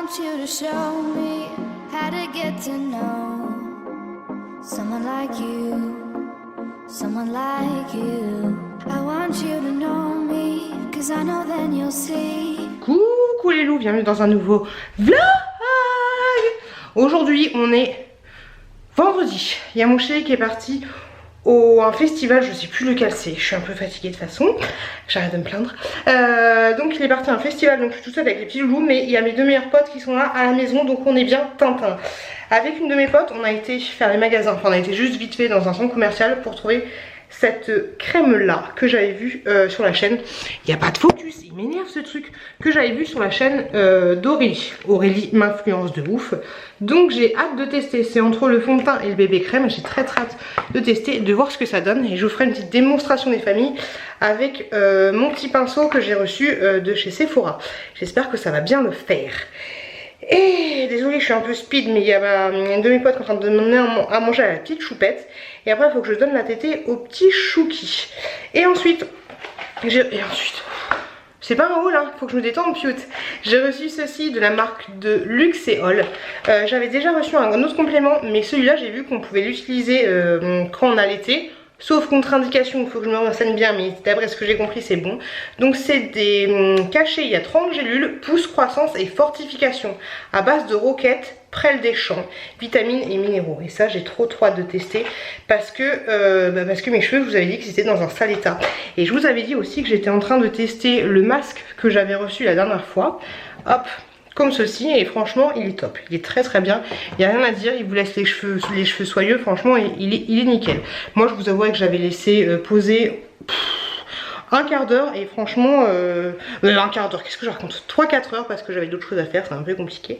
want you to show me how to get to know someone like you, someone like you. I want you to know me, cause I know then you'll see. Coucou les loups, bienvenue dans un nouveau vlog. Aujourd'hui on est vendredi. Il y a mon chéri qui est parti au un festival, je sais plus lequel c'est, je suis un peu fatiguée de toute façon, j'arrête de me plaindre. Donc il est parti à un festival, donc je suis toute seule avec les petits loulous, mais il y a mes deux meilleurs potes qui sont là à la maison, donc on est bien Tintin. Avec une de mes potes, on a été faire les magasins, enfin on a été juste vite fait dans un centre commercial pour trouver cette crème là que j'avais vue sur la chaîne. Il n'y a pas de focus, il m'énerve ce truc, que j'avais vu sur la chaîne d'Aurélie. Aurélie m'influence de ouf, donc j'ai hâte de tester. C'est entre le fond de teint et le bébé crème, j'ai très hâte de tester, de voir ce que ça donne. Et je vous ferai une petite démonstration des familles avec mon petit pinceau que j'ai reçu de chez Sephora. J'espère que ça va bien le faire. Et désolée, je suis un peu speed, mais il y a une de mes potes qui est en train de demander à manger à la petite choupette. Et après il faut que je donne la tétée au petit chouki. Et ensuite c'est pas un haul, hein, faut que je me détende pute. J'ai reçu ceci de la marque de Luxéol. J'avais déjà reçu un autre complément, mais celui-là j'ai vu qu'on pouvait l'utiliser quand on allaitait. Sauf contre-indication, il faut que je me renseigne bien, mais d'après ce que j'ai compris, c'est bon. Donc c'est des cachets, il y a 30 gélules, pousse, croissance et fortification à base de roquettes, prêle des champs, vitamines et minéraux. Et ça, j'ai trop hâte de tester parce que mes cheveux, je vous avais dit qu'ils étaient dans un sale état. Et je vous avais dit aussi que j'étais en train de tester le masque que j'avais reçu la dernière fois. Hop, comme ceci, et franchement il est top, il est très bien, il n'y a rien à dire, il vous laisse les cheveux soyeux, franchement il est nickel. Moi je vous avoue que j'avais laissé poser un quart d'heure et franchement un quart d'heure, qu'est-ce que je raconte, 3-4 heures parce que j'avais d'autres choses à faire, c'est un peu compliqué.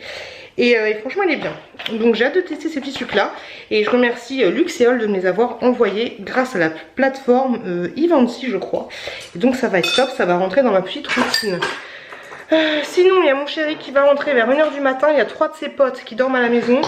Et franchement il est bien, donc j'ai hâte de tester ces petits trucs là. Et je remercie Luxéol de me les avoir envoyés grâce à la plateforme Ivancy je crois. Et donc ça va être top, ça va rentrer dans ma petite routine. Sinon il y a mon chéri qui va rentrer vers 1 h du matin, il y a 3 de ses potes qui dorment à la maison.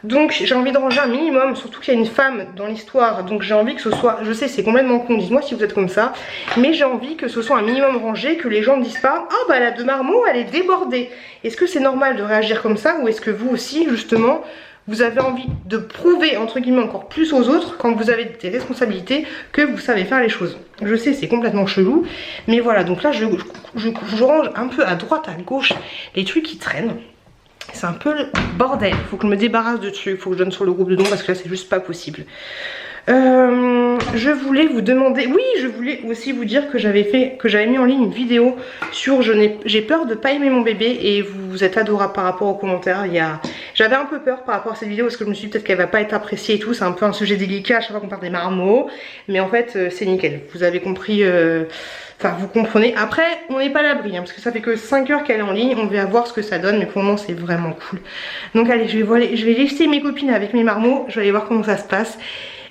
Donc j'ai envie de ranger un minimum, surtout qu'il y a une femme dans l'histoire. Donc j'ai envie que ce soit, je sais c'est complètement con, dites-moi si vous êtes comme ça, mais j'ai envie que ce soit un minimum rangé, que les gens ne disent pas « Ah bah la de Marmot elle est débordée ». Est-ce que c'est normal de réagir comme ça, ou est-ce que vous aussi justement vous avez envie de prouver entre guillemets encore plus aux autres quand vous avez des responsabilités que vous savez faire les choses? Je sais c'est complètement chelou, mais voilà, donc là je range un peu à droite à gauche les trucs qui traînent. C'est un peu le bordel, faut que je me débarrasse de trucs, faut que je donne sur le groupe de dons parce que là c'est juste pas possible. Je voulais vous demander, oui je voulais aussi vous dire que j'avais mis en ligne une vidéo sur j'ai peur de pas aimer mon bébé, et vous êtes adorable par rapport aux commentaires. J'avais un peu peur par rapport à cette vidéo parce que je me suis dit peut-être qu'elle va pas être appréciée et tout, c'est un peu un sujet délicat à chaque fois qu'on parle des marmots, mais en fait c'est nickel, vous avez compris, enfin vous comprenez. Après on n'est pas à l'abri hein, parce que ça fait que 5 heures qu'elle est en ligne, on va voir ce que ça donne, mais pour le moment c'est vraiment cool. Donc allez, je vais laisser mes copines avec mes marmots, je vais aller voir comment ça se passe.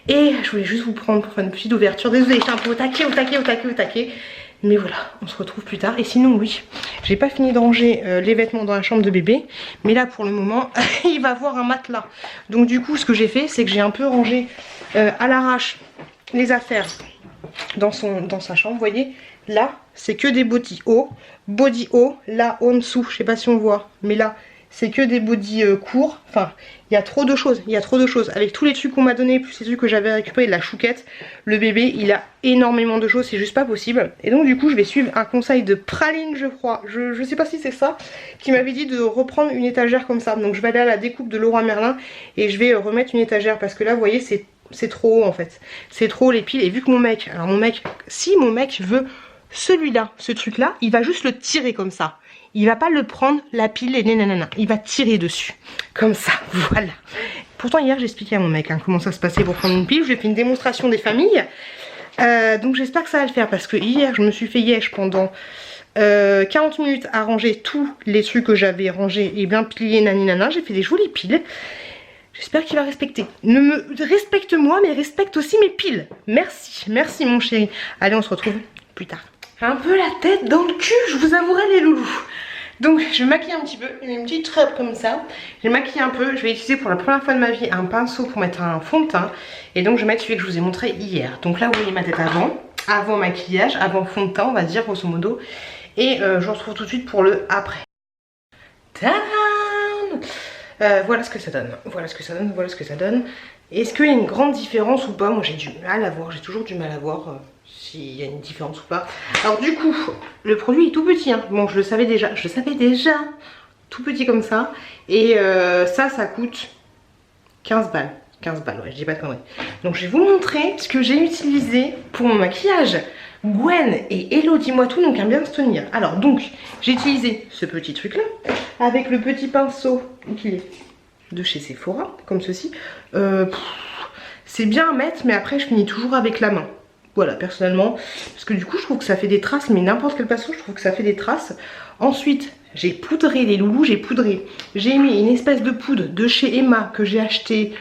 Et je voulais juste vous prendre pour faire une petite ouverture. Désolée, j'étais un peu au taquet. Mais voilà, on se retrouve plus tard. Et sinon, oui, j'ai pas fini de ranger les vêtements dans la chambre de bébé. Mais là, pour le moment, il va avoir un matelas. Donc du coup, ce que j'ai fait, c'est que j'ai un peu rangé à l'arrache les affaires dans sa chambre. Vous voyez, là, c'est que des body haut. Body haut, là, en dessous, je sais pas si on voit. Mais là, c'est que des body courts. Enfin, il y a trop de choses, avec tous les trucs qu'on m'a donné, plus les trucs que j'avais récupérés de la chouquette. Le bébé il a énormément de choses, c'est juste pas possible. Et donc du coup je vais suivre un conseil de Praline je crois, je sais pas si c'est ça, qui m'avait dit de reprendre une étagère comme ça. Donc je vais aller à la découpe de Leroy Merlin et je vais remettre une étagère, parce que là vous voyez c'est trop haut en fait, c'est trop les piles. Et vu que si mon mec veut celui-là, ce truc là, il va juste le tirer comme ça. Il va pas le prendre, la pile et nanana. Il va tirer dessus. Comme ça, voilà. Pourtant hier j'ai expliqué à mon mec hein, comment ça se passait pour prendre une pile. J'ai fait une démonstration des familles. Donc j'espère que ça va le faire, parce que hier je me suis fait yesh pendant 40 minutes à ranger tous les trucs que j'avais rangés et bien pliés naninana. J'ai fait des jolies piles. J'espère qu'il va respecter. Respecte-moi, mais respecte aussi mes piles. Merci mon chéri. Allez, on se retrouve plus tard. Un peu la tête dans le cul, je vous avouerai les loulous. Donc je vais maquiller un petit peu, j'ai une petite robe comme ça. J'ai maquillé un peu, je vais utiliser pour la première fois de ma vie un pinceau pour mettre un fond de teint. Et donc je vais mettre celui que je vous ai montré hier. Donc là vous voyez ma tête avant maquillage, avant fond de teint on va dire grosso modo. Et je vous retrouve tout de suite pour le après. Tadam! donne. Voilà ce que ça donne, voilà ce que ça donne, voilà ce que ça donne. Est-ce qu'il y a une grande différence ou pas? Moi j'ai du mal à voir, j'ai toujours du mal à voir s'il y a une différence ou pas. Alors du coup, le produit est tout petit, hein. Bon je le savais déjà, tout petit comme ça. Et ça coûte 15 balles. 15 balles, ouais, je dis pas de conneries. Donc je vais vous montrer ce que j'ai utilisé pour mon maquillage. Gwen et Hello dis-moi tout, donc à bien se tenir. Alors donc, j'ai utilisé ce petit truc là, avec le petit pinceau qui est de chez Sephora, comme ceci. C'est bien à mettre, mais après je finis toujours avec la main. Voilà, personnellement, parce que du coup je trouve que ça fait des traces, mais n'importe quel pinceau, je trouve que ça fait des traces. Ensuite, j'ai poudré les loulous, j'ai mis une espèce de poudre de chez Emma que j'ai acheté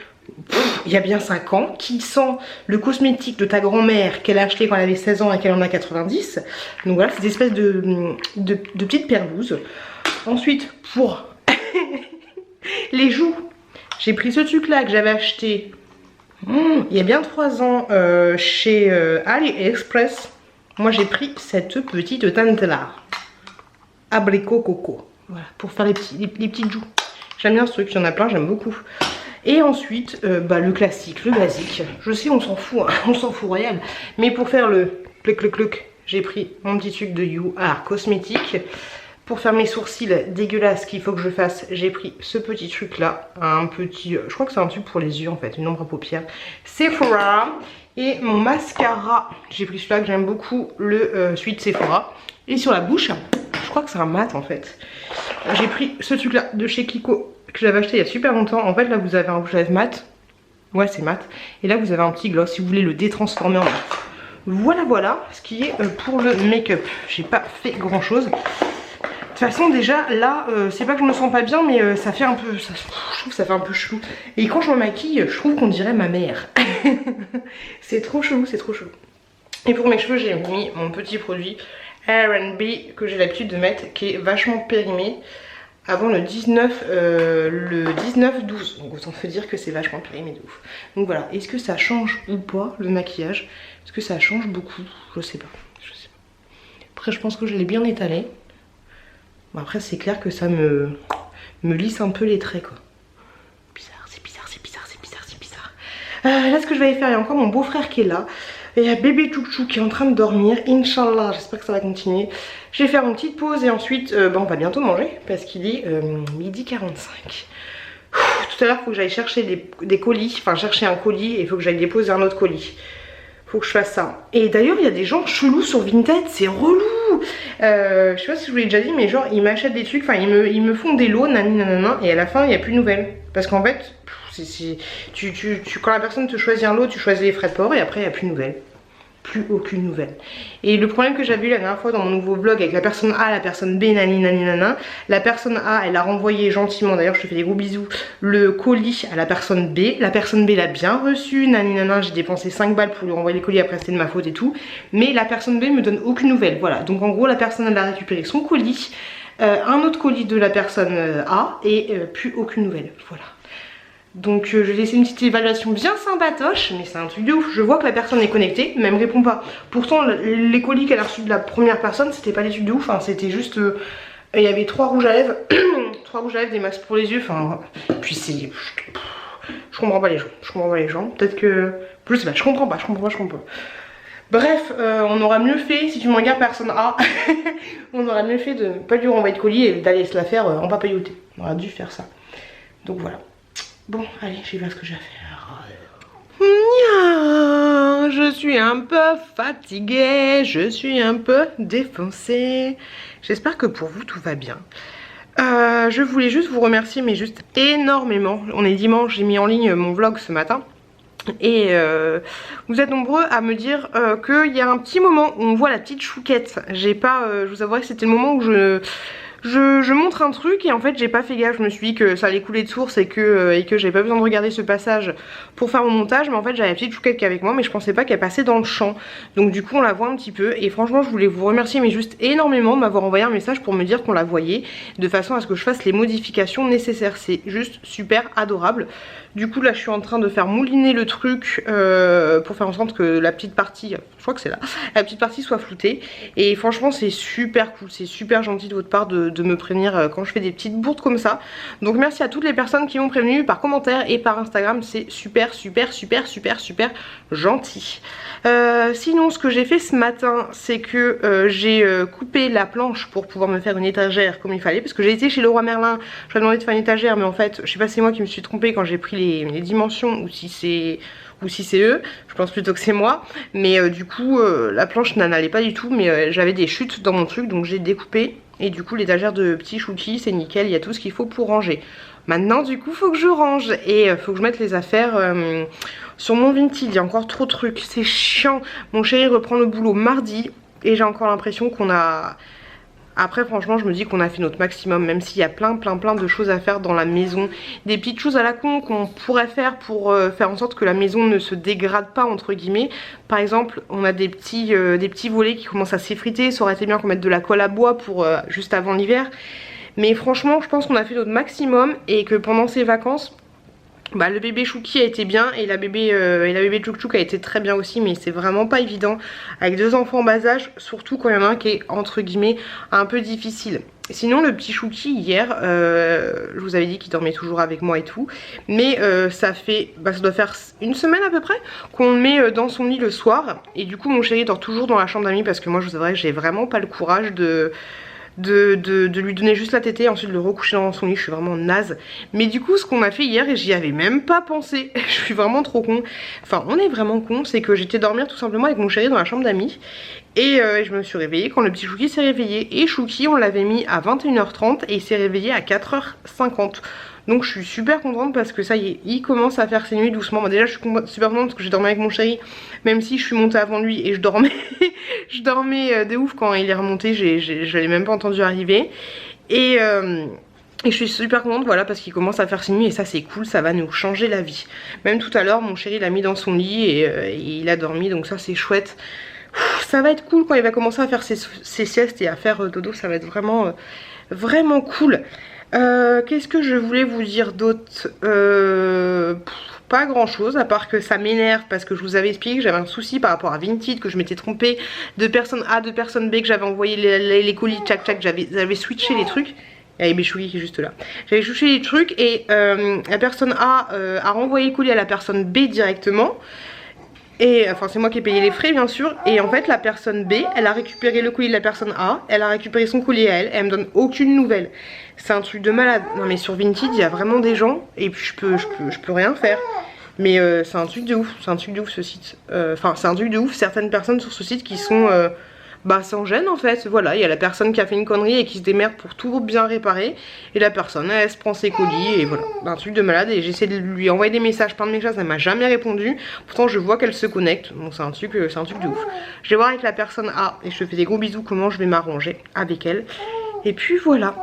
il y a bien 5 ans, qui sent le cosmétique de ta grand-mère qu'elle a acheté quand elle avait 16 ans et qu'elle en a 90. Donc voilà, c'est des espèces de petites perlouses. Ensuite, pour les joues, j'ai pris ce truc là que j'avais acheté il y a bien 3 ans chez AliExpress. Moi j'ai pris cette petite teinte là, abricot coco, voilà, pour faire les petites joues. J'aime bien ce truc, il y en a plein, j'aime beaucoup. Et ensuite, le classique, le basique. Je sais, on s'en fout, hein, on s'en fout royal. Mais pour faire le cluc, j'ai pris mon petit truc de You Are Cosmétique. Pour faire mes sourcils dégueulasses qu'il faut que je fasse, j'ai pris ce petit truc là. Un petit, je crois que c'est un truc pour les yeux en fait, une ombre à paupières. Sephora. Et mon mascara, j'ai pris celui-là que j'aime beaucoup, le Sweet Sephora. Et sur la bouche, je crois que c'est un mat en fait. J'ai pris ce truc là de chez Kiko, que j'avais acheté il y a super longtemps. En fait là vous avez un rouge à lèvres mat. Ouais c'est mat. Et là vous avez un petit gloss si vous voulez le détransformer en mat. Voilà ce qui est pour le make-up. J'ai pas fait grand chose. De toute façon déjà là c'est pas que je me sens pas bien, mais ça fait un peu, je trouve que ça fait un peu chelou. Et quand je me maquille je trouve qu'on dirait ma mère. C'est trop chelou, c'est trop chelou. Et pour mes cheveux j'ai mis mon petit produit R&B que j'ai l'habitude de mettre, qui est vachement périmé. Avant le 19-12, donc autant te dire que c'est vachement périmé de ouf. Donc voilà, est-ce que ça change ou pas le maquillage? Est-ce que ça change beaucoup? Je sais pas, Après je pense que je l'ai bien étalé. Bon, après c'est clair que ça me lisse un peu les traits quoi. C'est bizarre. Là ce que je vais aller faire, il y a encore mon beau-frère qui est là. Et il y a bébé Chouchou qui est en train de dormir. Inch'Allah, j'espère que ça va continuer. Je vais faire une petite pause et ensuite on va bientôt manger parce qu'il est 12h45. Tout à l'heure il faut que j'aille chercher des colis, enfin chercher un colis et il faut que j'aille déposer un autre colis. Faut que je fasse ça. Et d'ailleurs il y a des gens chelous sur Vinted, c'est relou. Je sais pas si je vous l'ai déjà dit, mais genre ils m'achètent des trucs, enfin ils me font des lots, nanana, et à la fin il n'y a plus de nouvelles. Parce qu'en fait, quand la personne te choisit un lot, tu choisis les frais de port et après il n'y a plus de nouvelles. Plus aucune nouvelle. Et le problème que j'avais eu la dernière fois dans mon nouveau vlog avec la personne A, la personne B, nani, la personne A elle a renvoyé gentiment, d'ailleurs je te fais des gros bisous, le colis à la personne B l'a bien reçu, nani, j'ai dépensé 5 balles pour lui renvoyer les colis, après c'était de ma faute et tout, mais la personne B me donne aucune nouvelle, voilà, donc en gros la personne elle a récupéré son colis, un autre colis de la personne A et plus aucune nouvelle, voilà. Donc je vais laisser une petite évaluation bien sympatoche, mais c'est un truc de ouf. Je vois que la personne est connectée, mais elle me répond pas. Pourtant les colis qu'elle a reçus de la première personne, c'était pas des trucs de ouf, hein. C'était juste il y avait 3 rouges à lèvres, 3 rouges à lèvres, des masques pour les yeux, enfin puis c'est, je comprends pas les gens, peut-être que, je sais pas, je comprends pas. Bref, on aura mieux fait, si tu me regardes personne A, on aura mieux fait de pas lui renvoyer de colis et d'aller se la faire en papayoté. On aurait dû faire ça. Donc voilà. Bon, allez, je vais voir ce que j'ai à faire. Je suis un peu fatiguée, je suis un peu défoncée. J'espère que pour vous tout va bien. Je voulais juste vous remercier, mais juste énormément. On est dimanche, j'ai mis en ligne mon vlog ce matin. Et vous êtes nombreux à me dire qu'il y a un petit moment où on voit la petite chouquette. J'ai pas, je vous avouerai que c'était le moment où je montre un truc et en fait j'ai pas fait gaffe, je me suis dit que ça allait couler de source et que j'avais pas besoin de regarder ce passage pour faire mon montage, mais en fait j'avais la petite chouquette qui est avec moi, mais je pensais pas qu'elle passait dans le champ, donc du coup on la voit un petit peu et franchement je voulais vous remercier mais juste énormément de m'avoir envoyé un message pour me dire qu'on la voyait, de façon à ce que je fasse les modifications nécessaires, c'est juste super adorable. Du coup là je suis en train de faire mouliner le truc pour faire en sorte que la petite partie crois que c'est là, la petite partie soit floutée. Et franchement c'est super cool, c'est super gentil de votre part de me prévenir quand je fais des petites bourdes comme ça. Donc merci à toutes les personnes qui m'ont prévenu par commentaire et par Instagram, c'est super gentil. Sinon ce que j'ai fait ce matin, c'est que j'ai coupé la planche pour pouvoir me faire une étagère comme il fallait, parce que j'ai été chez Leroy Merlin, je lui ai demandé de faire une étagère, mais en fait je sais pas si c'est moi qui me suis trompée quand j'ai pris les dimensions ou si c'est eux, je pense plutôt que c'est moi, mais du coup la planche n'allait pas du tout, mais j'avais des chutes dans mon truc, donc j'ai découpé, et du coup l'étagère de petit chouki c'est nickel, il y a tout ce qu'il faut pour ranger. Maintenant du coup faut que je range, et faut que je mette les affaires sur mon Vinted, il y a encore trop de trucs, c'est chiant. Mon chéri reprend le boulot mardi, et j'ai encore l'impression qu'on a... Après franchement je me dis qu'on a fait notre maximum, même s'il y a plein de choses à faire dans la maison. Des petites choses à la con qu'on pourrait faire pour faire en sorte que la maison ne se dégrade pas entre guillemets. Par exemple on a des petits volets qui commencent à s'effriter, ça aurait été bien qu'on mette de la colle à bois pour juste avant l'hiver. Mais franchement je pense qu'on a fait notre maximum et que pendant ces vacances... Bah, le bébé Chouki a été bien et la bébé Tchouk Tchouk a été très bien aussi, mais c'est vraiment pas évident avec 2 enfants en bas âge, surtout quand il y en a un qui est entre guillemets un peu difficile. Sinon le petit Chouki hier, je vous avais dit qu'il dormait toujours avec moi et tout, mais ça doit faire une semaine à peu près qu'on le met dans son lit le soir, et du coup mon chéri dort toujours dans la chambre d'amis parce que moi je vous avouerai que j'ai vraiment pas le courage de lui donner juste la tétée, ensuite le recoucher dans son lit, je suis vraiment naze. Mais du coup ce qu'on a fait hier, et j'y avais même pas pensé, je suis vraiment trop con, enfin on est vraiment con, c'est que j'étais dormir tout simplement avec mon chéri dans la chambre d'amis, et je me suis réveillée quand le petit Chouki s'est réveillé, et Chouki on l'avait mis à 21h30 et il s'est réveillé à 4h50. Donc je suis super contente parce que ça y est, il commence à faire ses nuits doucement. Moi déjà je suis super contente parce que j'ai dormi avec mon chéri, même si je suis montée avant lui et je dormais je dormais de ouf quand il est remonté, je l'ai même pas entendu arriver. Et je suis super contente, voilà, parce qu'il commence à faire ses nuits et ça c'est cool, ça va nous changer la vie. Même tout à l'heure mon chéri l'a mis dans son lit et il a dormi, donc ça c'est chouette. Ça va être cool quand il va commencer à faire ses siestes et à faire dodo, ça va être vraiment cool. Qu'est-ce que je voulais vous dire d'autre? Pas grand chose, à part que ça m'énerve parce que je vous avais expliqué que j'avais un souci par rapport à Vinted, que je m'étais trompée de personne A, de personne B, que j'avais envoyé les colis tchac, j'avais switché les trucs. Il y a Béchoui qui est juste là. J'avais switché les trucs et la personne A a renvoyé le colis à la personne B directement. Et enfin c'est moi qui ai payé les frais bien sûr. Et en fait la personne B, elle a récupéré le colis de la personne A, elle a récupéré son colis à elle, elle me donne aucune nouvelle. C'est un truc de malade. Non mais sur Vinted il y a vraiment des gens, et puis je peux rien faire. Mais c'est un truc de ouf, ce site. Enfin c'est un truc de ouf, certaines personnes sur ce site qui sont sans gêne en fait. Voilà, il y a la personne qui a fait une connerie et qui se démerde pour tout bien réparer, et la personne elle se prend ses colis et voilà, un truc de malade. Et j'essaie de lui envoyer des messages, plein de messages, elle m'a jamais répondu, pourtant je vois qu'elle se connecte. Bon c'est un truc de ouf. Je vais voir avec la personne A et je te fais des gros bisous comment je vais m'arranger avec elle. Et puis voilà,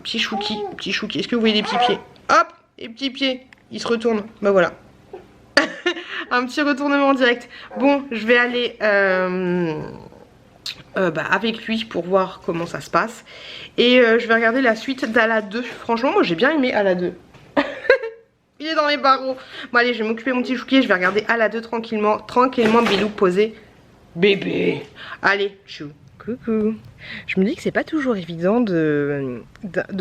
petit Chouki, est-ce que vous voyez des petits pieds? Hop, les petits pieds, il se retourne, bah voilà. Un petit retournement direct. Bon, je vais aller avec lui pour voir comment ça se passe. Et je vais regarder la suite d'Ala 2. Franchement, moi j'ai bien aimé Ala 2. Il est dans les barreaux. Bon allez, je vais m'occuper de mon petit Chouki et je vais regarder Ala 2 tranquillement, Bilou posé. Bébé. Allez, chou. Coucou. Je me dis que c'est pas toujours évident de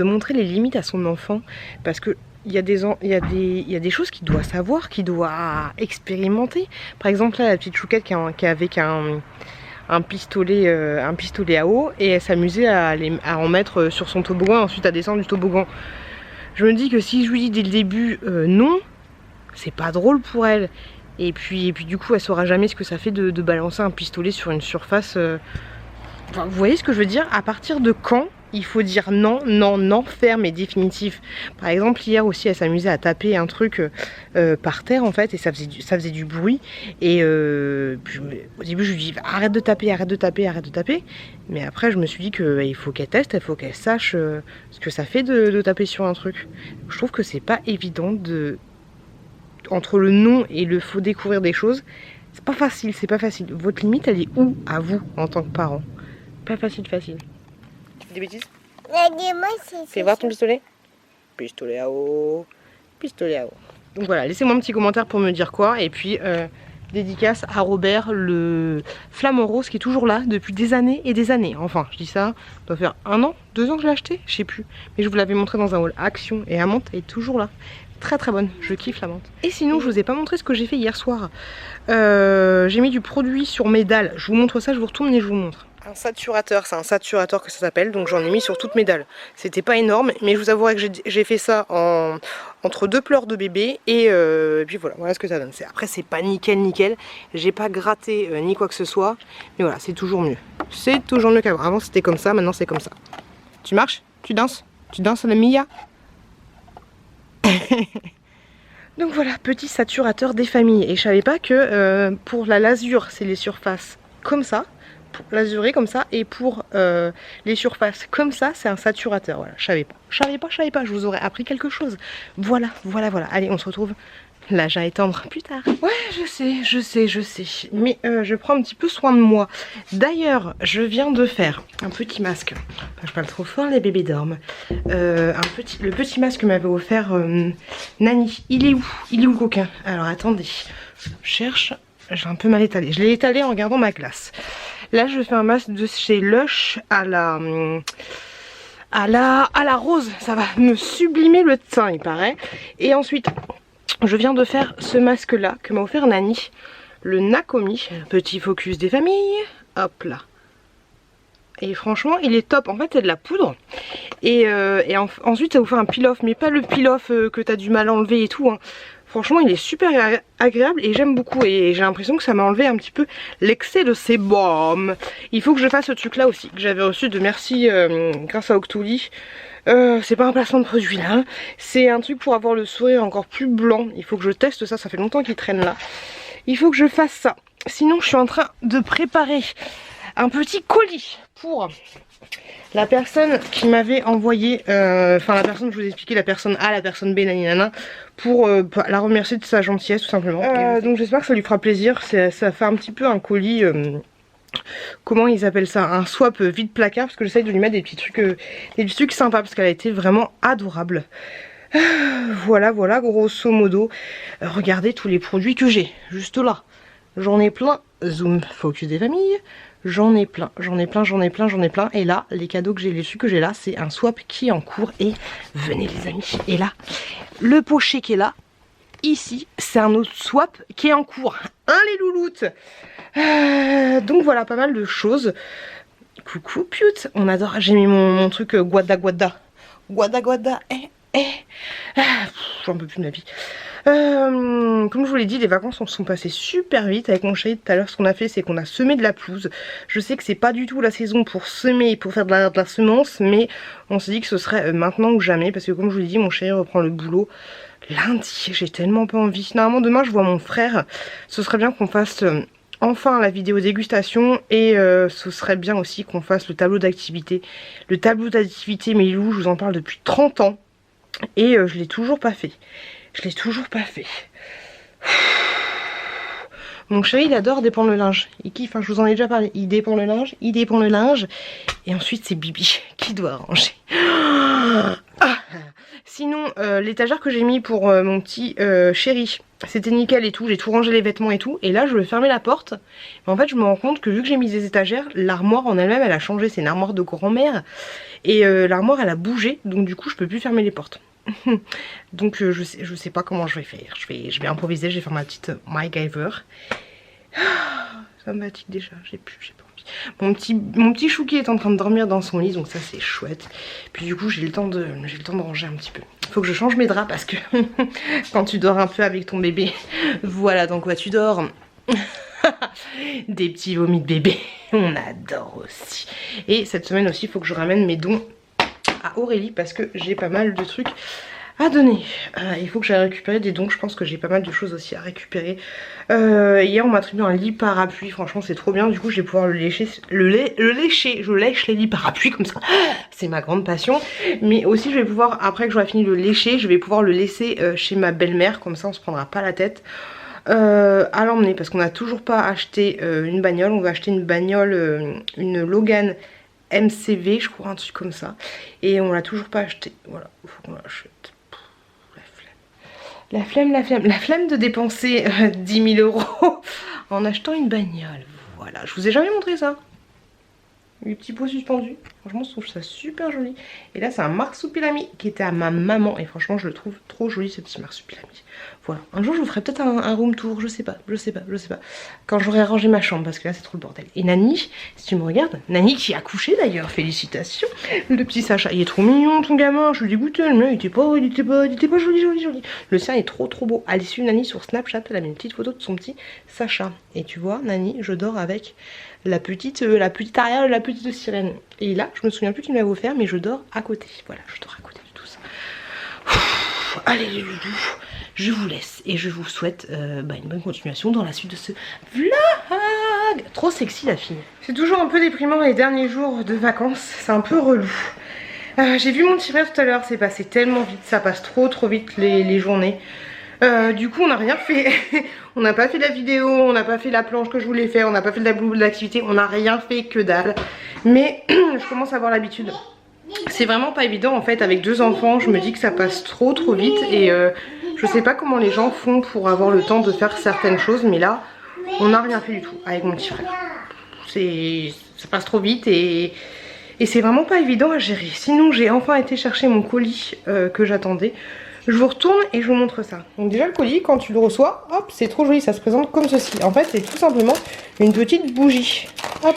montrer les limites à son enfant, parce que il y a des choses qu'il doit savoir, qu'il doit expérimenter. Par exemple là la petite chouquette qui est avec un pistolet à eau, et elle s'amusait à en mettre sur son toboggan, ensuite à descendre du toboggan. Je me dis que si je lui dis dès le début non, c'est pas drôle pour elle. Et puis du coup elle saura jamais ce que ça fait de balancer un pistolet sur une surface. Enfin, vous voyez ce que je veux dire? À partir de quand il faut dire non, ferme et définitif? Par exemple hier aussi elle s'amusait à taper un truc par terre en fait, et ça faisait du bruit, et au début je lui dis arrête de taper, mais après je me suis dit que il faut qu'elle teste, il faut qu'elle sache ce que ça fait de taper sur un truc. Je trouve que c'est pas évident entre le non et le faut découvrir des choses, c'est pas facile. Votre limite elle est où à vous en tant que parent? Pas facile. Tu fais des bêtises? Fais voir ton pistolet. Pistolet à eau. Donc voilà, laissez-moi un petit commentaire pour me dire quoi. Et puis Dédicace à Robert, le flamant rose qui est toujours là depuis des années et des années. Enfin, je dis ça, ça doit faire 1 an, 2 ans que je l'ai acheté, je sais plus. Mais je vous l'avais montré dans un haul Action et la menthe est toujours là. Très très bonne, je kiffe la menthe. Et sinon, je vous ai pas montré ce que j'ai fait hier soir. J'ai mis du produit sur mes dalles. Je vous montre ça, je vous retourne et je vous montre. Un saturateur, c'est un saturateur que ça s'appelle, donc j'en ai mis sur toutes mes dalles. C'était pas énorme, mais je vous avouerai que j'ai fait ça entre 2 pleurs de bébé et puis voilà ce que ça donne. Après c'est pas nickel, j'ai pas gratté ni quoi que ce soit, mais voilà, c'est toujours mieux. C'est toujours mieux qu'avant. Avant c'était comme ça, maintenant c'est comme ça. Tu marches? Tu danses? Tu danses à la Mia? Donc voilà, petit saturateur des familles. Et je savais pas que pour la lasure, c'est les surfaces comme ça. L'azuré comme ça, et pour les surfaces comme ça, c'est un saturateur. Voilà, je savais pas, je vous aurais appris quelque chose. Voilà. Allez, on se retrouve l'âge à étendre plus tard. Ouais, je sais, mais je prends un petit peu soin de moi. D'ailleurs, je viens de faire un petit masque. Enfin, je parle trop fort, les bébés dorment. Le petit masque que m'avait offert Nani. Il est où le coquin? Alors attendez, je cherche. J'ai un peu mal étalé. Je l'ai étalé en regardant ma glace. Là, je fais un masque de chez Lush à la rose. Ça va me sublimer le teint, il paraît. Et ensuite, je viens de faire ce masque-là que m'a offert Nani. Le Nakomi. Petit focus des familles. Hop là. Et franchement, il est top. En fait, c'est de la poudre. Et ensuite, ça vous fait un peel-off. Mais pas le peel-off que t'as du mal à enlever et tout, hein. Franchement, il est super agréable et j'aime beaucoup. Et j'ai l'impression que ça m'a enlevé un petit peu l'excès de sébum. Il faut que je fasse ce truc là aussi, que j'avais reçu de Merci grâce à Octoly. C'est pas un placement de produit là, hein. C'est un truc pour avoir le sourire encore plus blanc. Il faut que je teste ça, ça fait longtemps qu'il traîne là. Il faut que je fasse ça. Sinon, je suis en train de préparer un petit colis pour la personne qui m'avait envoyé, enfin la personne, je vous ai expliqué, la personne A, la personne B, naninana, pour la remercier de sa gentillesse tout simplement. Donc j'espère que ça lui fera plaisir. Ça fait un petit peu un colis, comment ils appellent ça, un swap vide placard, parce que j'essaye de lui mettre des petits trucs sympas, parce qu'elle a été vraiment adorable. Voilà, grosso modo, regardez tous les produits que j'ai, juste là. J'en ai plein, zoom, focus des familles. J'en ai plein. Et là, les cadeaux que j'ai, les trucs que j'ai là, c'est un swap qui est en cours. Et venez les amis. Et là, le pochet qui est là, ici, c'est un autre swap qui est en cours. Hein les louloutes. Donc voilà, pas mal de choses. Coucou pute, on adore. J'ai mis mon truc guada. J'en peux plus de ma vie. Comme je vous l'ai dit, les vacances sont passées super vite avec mon chéri tout à l'heure. Ce qu'on a fait, c'est qu'on a semé de la pelouse. Je sais que c'est pas du tout la saison pour semer et pour faire de la semence, mais on s'est dit que ce serait maintenant ou jamais, parce que comme je vous l'ai dit, mon chéri reprend le boulot lundi. J'ai tellement pas envie. Normalement demain je vois mon frère. Ce serait bien qu'on fasse enfin la vidéo dégustation, et ce serait bien aussi qu'on fasse le tableau d'activité. Le tableau d'activité Milou, je vous en parle depuis 30 ans et je l'ai toujours pas fait. Mon chéri, il adore dépendre le linge. Il kiffe, hein, je vous en ai déjà parlé. Il dépend le linge, et ensuite c'est Bibi qui doit ranger. Sinon, l'étagère que j'ai mis pour mon petit chéri, c'était nickel et tout. J'ai tout rangé, les vêtements et tout. Et là, je vais fermer la porte. Mais en fait, je me rends compte que vu que j'ai mis des étagères, l'armoire en elle-même, elle a changé. C'est une armoire de grand-mère. Et l'armoire, elle a bougé. Donc du coup, je peux plus fermer les portes. Donc je sais pas comment je vais faire. Je vais improviser, je vais faire ma petite MacGyver. Ça me fatigue déjà, j'ai pas envie. Mon petit chouki est en train de dormir dans son lit, donc ça c'est chouette. Puis du coup j'ai le temps de ranger un petit peu. Faut que je change mes draps parce que quand tu dors un peu avec ton bébé, voilà dans quoi tu dors. Des petits vomis de bébé, on adore aussi. Et cette semaine aussi il faut que je ramène mes dons à Aurélie parce que j'ai pas mal de trucs à donner. Il faut que j'aille récupérer des dons. Je pense que j'ai pas mal de choses aussi à récupérer. Hier on m'a attribué un lit parapluie. Franchement c'est trop bien. Du coup je vais pouvoir le lécher. Je lèche les lits parapluies comme ça. C'est ma grande passion. Mais aussi je vais pouvoir, après que j'aurai fini de le lécher, je vais pouvoir le laisser chez ma belle-mère. Comme ça on se prendra pas la tête à l'emmener. Parce qu'on n'a toujours pas acheté une bagnole. On va acheter une bagnole, une Logan MCV je crois, un truc comme ça. Et on l'a toujours pas acheté. Voilà, il faut qu'on l'achète. La flemme de dépenser 10 000 € en achetant une bagnole. Voilà, je vous ai jamais montré ça. Les petits pots suspendus. Franchement, je trouve ça super joli. Et là, c'est un marsupilami qui était à ma maman. Et franchement, je le trouve trop joli, ce petit marsupilami. Voilà. Un jour, je vous ferai peut-être un room tour. Je sais pas. Quand j'aurai rangé ma chambre, parce que là, c'est trop le bordel. Et Nani, si tu me regardes, Nani qui a accouché d'ailleurs, félicitations. Le petit Sacha, il est trop mignon, ton gamin. Je suis dégoûtée. Le mien, il était pas joli. Le sien est trop beau. Allez suivre Nani sur Snapchat. Elle a mis une petite photo de son petit Sacha. Et tu vois, Nani, je dors avec la petite Ariel, la petite sirène. Et là, je me souviens plus qui me l'a offert, mais je dors à côté. Voilà, je dors à côté de tout ça. Allez les loulous, je vous laisse et je vous souhaite une bonne continuation dans la suite de ce vlog. Trop sexy la fille. C'est toujours un peu déprimant les derniers jours de vacances, c'est un peu relou. J'ai vu mon petit frère tout à l'heure, c'est passé tellement vite, ça passe trop vite les journées. Du coup on n'a rien fait. On n'a pas fait la vidéo, on n'a pas fait la planche que je voulais faire, on n'a pas fait de l'activité, on n'a rien fait que dalle. Mais je commence à avoir l'habitude. C'est vraiment pas évident en fait avec 2 enfants, je me dis que ça passe trop vite. Et je sais pas comment les gens font pour avoir le temps de faire certaines choses. Mais là on n'a rien fait du tout avec mon petit frère. Ça passe trop vite et c'est vraiment pas évident à gérer. Sinon j'ai enfin été chercher mon colis que j'attendais. Je vous retourne et je vous montre ça. Donc déjà le colis, quand tu le reçois, hop, c'est trop joli, ça se présente comme ceci. En fait, c'est tout simplement une petite bougie. Hop,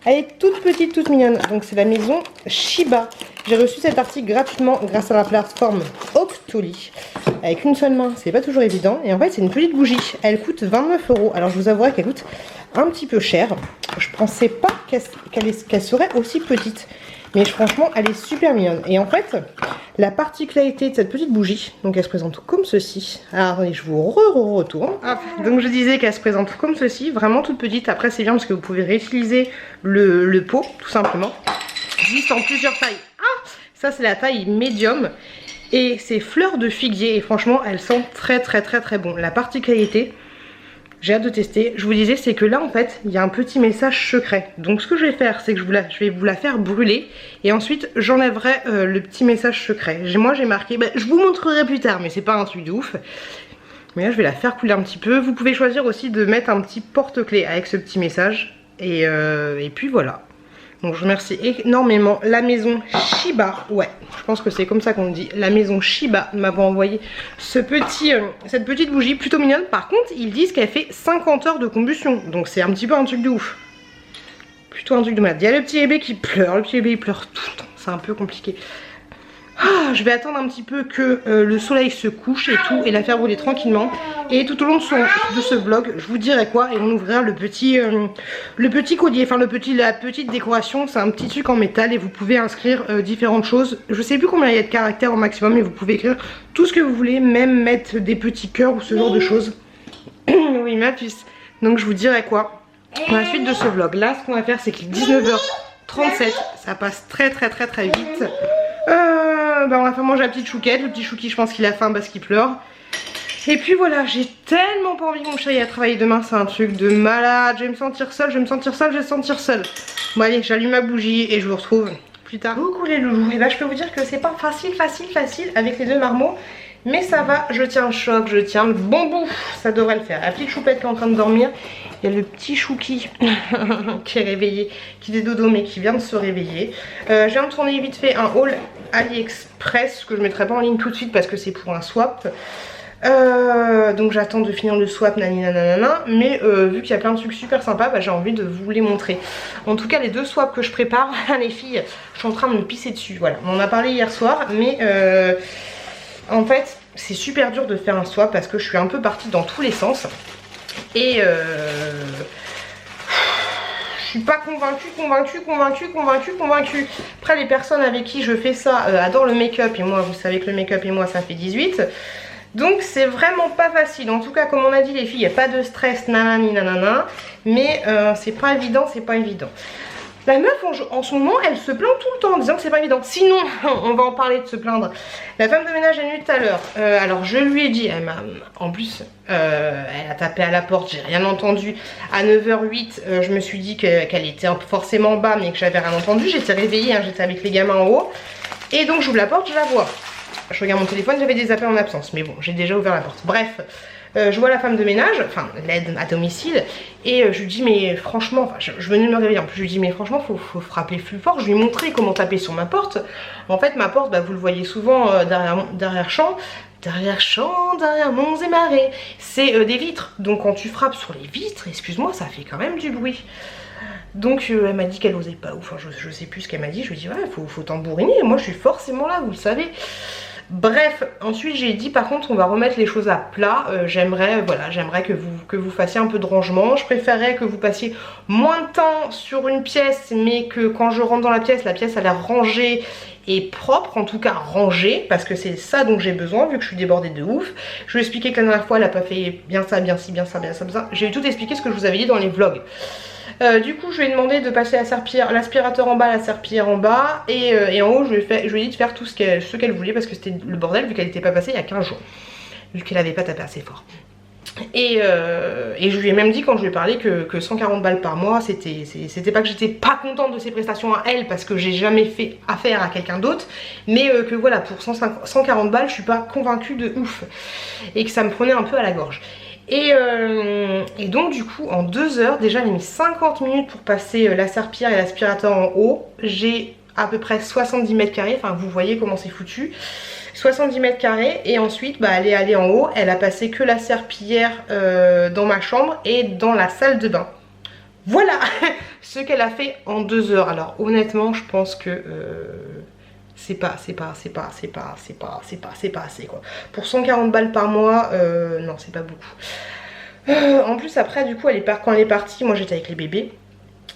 elle est toute petite, toute mignonne. Donc c'est la maison Shiba. J'ai reçu cet article gratuitement grâce à la plateforme Octoly. Avec une seule main, c'est pas toujours évident. Et en fait, c'est une petite bougie. Elle coûte 29 €. Alors je vous avouerai qu'elle coûte un petit peu cher. Je pensais pas qu'elle serait aussi petite. Mais franchement, elle est super mignonne. Et en fait, la particularité de cette petite bougie, donc elle se présente comme ceci. Alors attendez, je vous retourne. Hop. Donc je disais qu'elle se présente comme ceci, vraiment toute petite. Après c'est bien parce que vous pouvez réutiliser le pot, tout simplement. Il existe en plusieurs tailles. Ah, ça c'est la taille médium. Et c'est fleurs de figuier. Et franchement, elles sentent très bon. La particularité, j'ai hâte de tester. Je vous disais, c'est que là en fait il y a un petit message secret. Donc ce que je vais faire, c'est que je vais vous la faire brûler. Et ensuite j'enlèverai le petit message secret. Moi j'ai marqué, je vous montrerai plus tard, mais c'est pas un truc de ouf. Mais là je vais la faire couler un petit peu. Vous pouvez choisir aussi de mettre un petit porte-clés avec ce petit message. Et puis voilà. Donc je remercie énormément la maison Shiba. Ouais, je pense que c'est comme ça qu'on dit. La maison Shiba m'avait envoyé cette petite bougie plutôt mignonne. Par contre, ils disent qu'elle fait 50 heures de combustion. Donc c'est un petit peu un truc de ouf. Plutôt un truc de malade. Il y a le petit bébé qui pleure. Le petit bébé il pleure tout le temps. C'est un peu compliqué. Ah, je vais attendre un petit peu que le soleil se couche et tout, et la faire brûler tranquillement. Et tout au long de ce vlog, je vous dirai quoi, et on ouvrira le petit collier, enfin la petite décoration. C'est un petit truc en métal et vous pouvez inscrire différentes choses. Je sais plus combien il y a de caractères au maximum, mais vous pouvez écrire tout ce que vous voulez, même mettre des petits cœurs ou ce genre de choses. Oui ma puce. Donc je vous dirai quoi dans la suite de ce vlog. Là ce qu'on va faire, c'est qu'il est 19h37, ça passe très vite. On va faire manger la petite chouquette. Le petit chouki, je pense qu'il a faim parce qu'il pleure. Et puis voilà, j'ai tellement pas envie que mon chat aille à travailler demain. C'est un truc de malade. Je vais me sentir seule, je vais me sentir seule. Bon allez, j'allume ma bougie et je vous retrouve plus tard. Coucou les loulous. Et là je peux vous dire que c'est pas facile avec les 2 marmots. Mais ça va, je tiens le choc, je tiens le bon bout. Ça devrait le faire. La petite choupette qui est en train de dormir. Il y a le petit chouki qui est réveillé, qui fait dodo mais qui vient de se réveiller. Je viens de tourner vite fait un haul AliExpress que je ne mettrai pas en ligne tout de suite parce que c'est pour un swap. Donc j'attends de finir le swap nanana. Mais vu qu'il y a plein de trucs super sympas, j'ai envie de vous les montrer. En tout cas les 2 swaps que je prépare, les filles, je suis en train de me pisser dessus. Voilà, on en a parlé hier soir, mais en fait c'est super dur de faire un swap parce que je suis un peu partie dans tous les sens. Et je suis pas convaincue. Après les personnes avec qui je fais ça adorent le make-up. Et moi vous savez que le make-up et moi ça fait 18. Donc c'est vraiment pas facile. En tout cas comme on a dit les filles, il n'y a pas de stress nanani nanana. Mais c'est pas évident. La meuf en ce moment elle se plaint tout le temps en disant que c'est pas évident. Sinon on va en parler de se plaindre. La femme de ménage est venue tout à l'heure. Alors je lui ai dit, en plus elle a tapé à la porte, j'ai rien entendu. À 9h08 je me suis dit qu'elle était forcément bas mais que j'avais rien entendu. J'étais réveillée, j'étais avec les gamins en haut. Et donc j'ouvre la porte, je la vois. je regarde mon téléphone, j'avais des appels en absence, mais bon, j'ai déjà ouvert la porte. Bref, je vois la femme de ménage, enfin l'aide à domicile, et je lui dis mais franchement, enfin je venais de me réveiller en plus, je lui dis mais franchement faut frapper plus fort. Je lui ai montré comment taper sur ma porte. En fait ma porte, bah, vous le voyez souvent derrière champ, derrière monts et marais, c'est des vitres, donc quand tu frappes sur les vitres, excuse-moi, ça fait quand même du bruit. Donc elle m'a dit qu'elle osait pas, enfin je sais plus ce qu'elle m'a dit, je lui ai dit ouais faut tambouriner, moi je suis forcément là, vous le savez. Bref, ensuite j'ai dit par contre on va remettre les choses à plat, j'aimerais que vous fassiez un peu de rangement, je préférerais que vous passiez moins de temps sur une pièce mais que quand je rentre dans la pièce a l'air rangée et propre, en tout cas rangée, parce que c'est ça dont j'ai besoin vu que je suis débordée de ouf. Je lui ai expliqué que la dernière fois elle a pas fait bien ça, bien ci, bien ça, bien ça, bien ça, j'ai tout expliqué ce que je vous avais dit dans les vlogs. Du coup je lui ai demandé de passer l'aspirateur en bas, la serpillière en bas et en haut je lui ai dit de faire tout ce qu'elle voulait parce que c'était le bordel vu qu'elle n'était pas passée il y a 15 jours, vu qu'elle n'avait pas tapé assez fort. Et je lui ai même dit quand je lui ai parlé que 140 balles par mois, c'était pas que j'étais pas contente de ses prestations à elle parce que j'ai jamais fait affaire à quelqu'un d'autre, mais que voilà, pour 140 balles je suis pas convaincue de ouf et que ça me prenait un peu à la gorge. Et donc du coup en 2 heures, déjà j'ai mis 50 minutes pour passer la serpillière et l'aspirateur en haut. J'ai à peu près 70 mètres carrés, enfin vous voyez comment c'est foutu. 70 mètres carrés et ensuite bah, elle est allée en haut, elle a passé que la serpillière dans ma chambre et dans la salle de bain. Voilà ce qu'elle a fait en 2 heures. Alors honnêtement je pense que c'est pas assez quoi. Pour 140 balles par mois, non c'est pas beaucoup. En plus après du coup quand elle est partie, moi j'étais avec les bébés.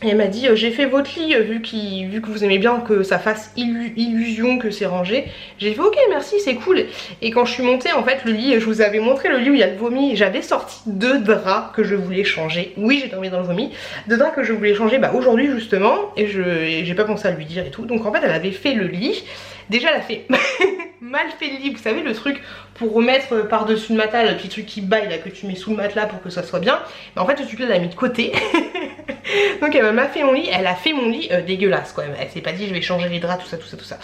Et elle m'a dit j'ai fait votre lit vu que vous aimez bien que ça fasse illusion que c'est rangé. J'ai fait ok merci c'est cool. Et quand je suis montée en fait le lit, je vous avais montré le lit où il y a le vomi. J'avais sorti 2 draps que je voulais changer. Oui j'ai tombé dans le vomi. 2 draps que je voulais changer bah, aujourd'hui justement. Et j'ai pas pensé à lui dire et tout. Donc en fait elle avait fait le lit. Déjà elle a fait mal fait le lit. Vous savez le truc pour remettre par-dessus le matelas, le petit truc qui baille là que tu mets sous le matelas pour que ça soit bien. Mais en fait ce truc là elle l'a mis de côté. Donc elle m'a fait mon lit, elle a fait mon lit dégueulasse quoi. Elle s'est pas dit je vais changer les draps, tout ça.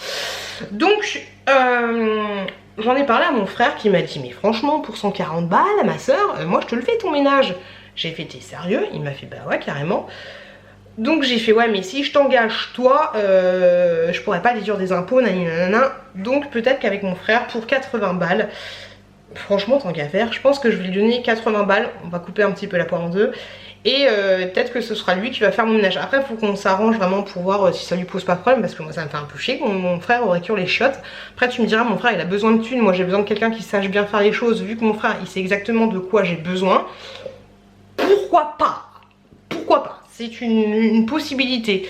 Donc j'en ai parlé à mon frère qui m'a dit mais franchement pour 140 balles à ma soeur, moi je te le fais ton ménage. J'ai fait t'es sérieux? Il m'a fait bah ouais carrément. Donc j'ai fait ouais mais si je t'engage toi, je pourrais pas déduire des impôts nanana. Donc peut-être qu'avec mon frère pour 80 balles, franchement tant qu'à faire, je pense que je vais lui donner 80 balles. On va couper un petit peu la poire en deux. Et peut-être que ce sera lui qui va faire mon ménage. Après il faut qu'on s'arrange vraiment pour voir si ça lui pose pas de problème. Parce que moi ça me fait un peu chier que mon frère aurait cure les chiottes. Après tu me diras mon frère il a besoin de thunes. Moi j'ai besoin de quelqu'un qui sache bien faire les choses. Vu que mon frère il sait exactement de quoi j'ai besoin. Pourquoi pas? Pourquoi pas? C'est une possibilité.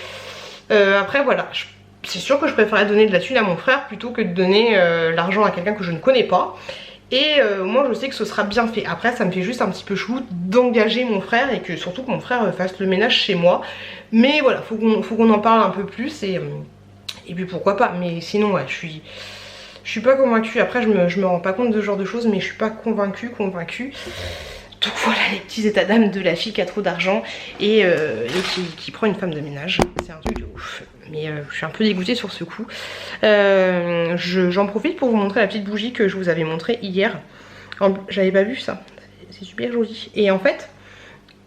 Après voilà, c'est sûr que je préférerais donner de la thune à mon frère plutôt que de donner l'argent à quelqu'un que je ne connais pas. Et moi je sais que ce sera bien fait. Après ça me fait juste un petit peu chou d'engager mon frère et que surtout que mon frère fasse le ménage chez moi. Mais voilà, faut qu'on en parle un peu plus et puis pourquoi pas. Mais sinon ouais, je suis pas convaincue. Après je me rends pas compte de ce genre de choses mais je suis pas convaincue. Donc voilà les petits états d'âme de la fille qui a trop d'argent et qui prend une femme de ménage. C'est un truc de ouf. Mais je suis un peu dégoûtée sur ce coup. J'en profite pour vous montrer la petite bougie que je vous avais montrée hier. J'avais pas vu ça. C'est super joli. Et en fait,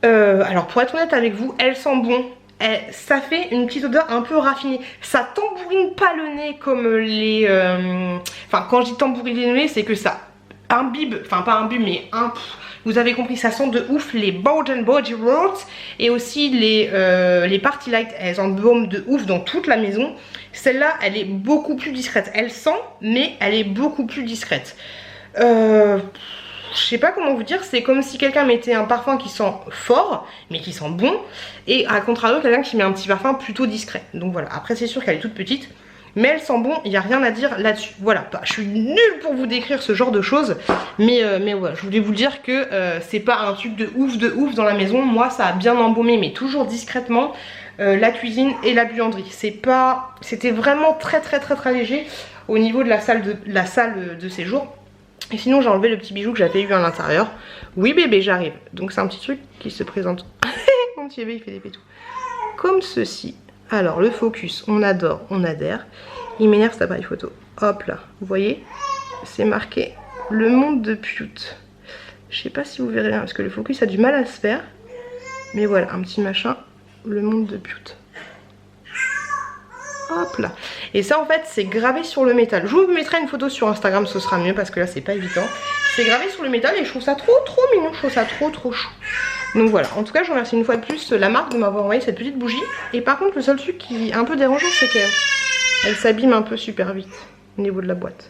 alors pour être honnête avec vous, elle sent bon. Ça fait une petite odeur un peu raffinée. Ça tambourine pas le nez comme les... Enfin quand je dis tambouriner le nez, c'est que ça imbibe, enfin pas imbibe mais vous avez compris, ça sent de ouf les Bath & Body Works et aussi les Party Light, elles embaument de ouf dans toute la maison. Celle-là, elle est beaucoup plus discrète. Elle sent, mais elle est beaucoup plus discrète. Je sais pas comment vous dire, c'est comme si quelqu'un mettait un parfum qui sent fort, mais qui sent bon, et à contrario, quelqu'un qui met un petit parfum plutôt discret. Donc voilà, après c'est sûr qu'elle est toute petite. Mais elle sent bon, il n'y a rien à dire là-dessus. Voilà, je suis nulle pour vous décrire ce genre de choses. Mais voilà, je voulais vous dire que c'est pas un truc de ouf dans la maison. Moi, ça a bien embaumé, mais toujours discrètement, la cuisine et la buanderie. C'était vraiment très léger au niveau de la salle de séjour. Et sinon, j'ai enlevé le petit bijou que j'avais eu à l'intérieur. Oui bébé, j'arrive. Donc c'est un petit truc qui se présente. Mon petit bébé, il fait des pétous. Comme ceci. Alors le focus, on adore, on adhère. Il m'énerve cet appareil photo. Hop là, vous voyez? c'est marqué le monde de Pute. Je sais pas si vous verrez bien parce que le focus a du mal à se faire. Mais voilà, un petit machin, le monde de Pute. Hop là. Et ça en fait c'est gravé sur le métal. Je vous mettrai une photo sur Instagram, ce sera mieux parce que là c'est pas évident. C'est gravé sur le métal et je trouve ça trop mignon, je trouve ça trop chou. Donc voilà, en tout cas je remercie une fois de plus la marque de m'avoir envoyé cette petite bougie. Et par contre le seul truc qui est un peu dérangeant c'est qu'elle s'abîme un peu super vite au niveau de la boîte.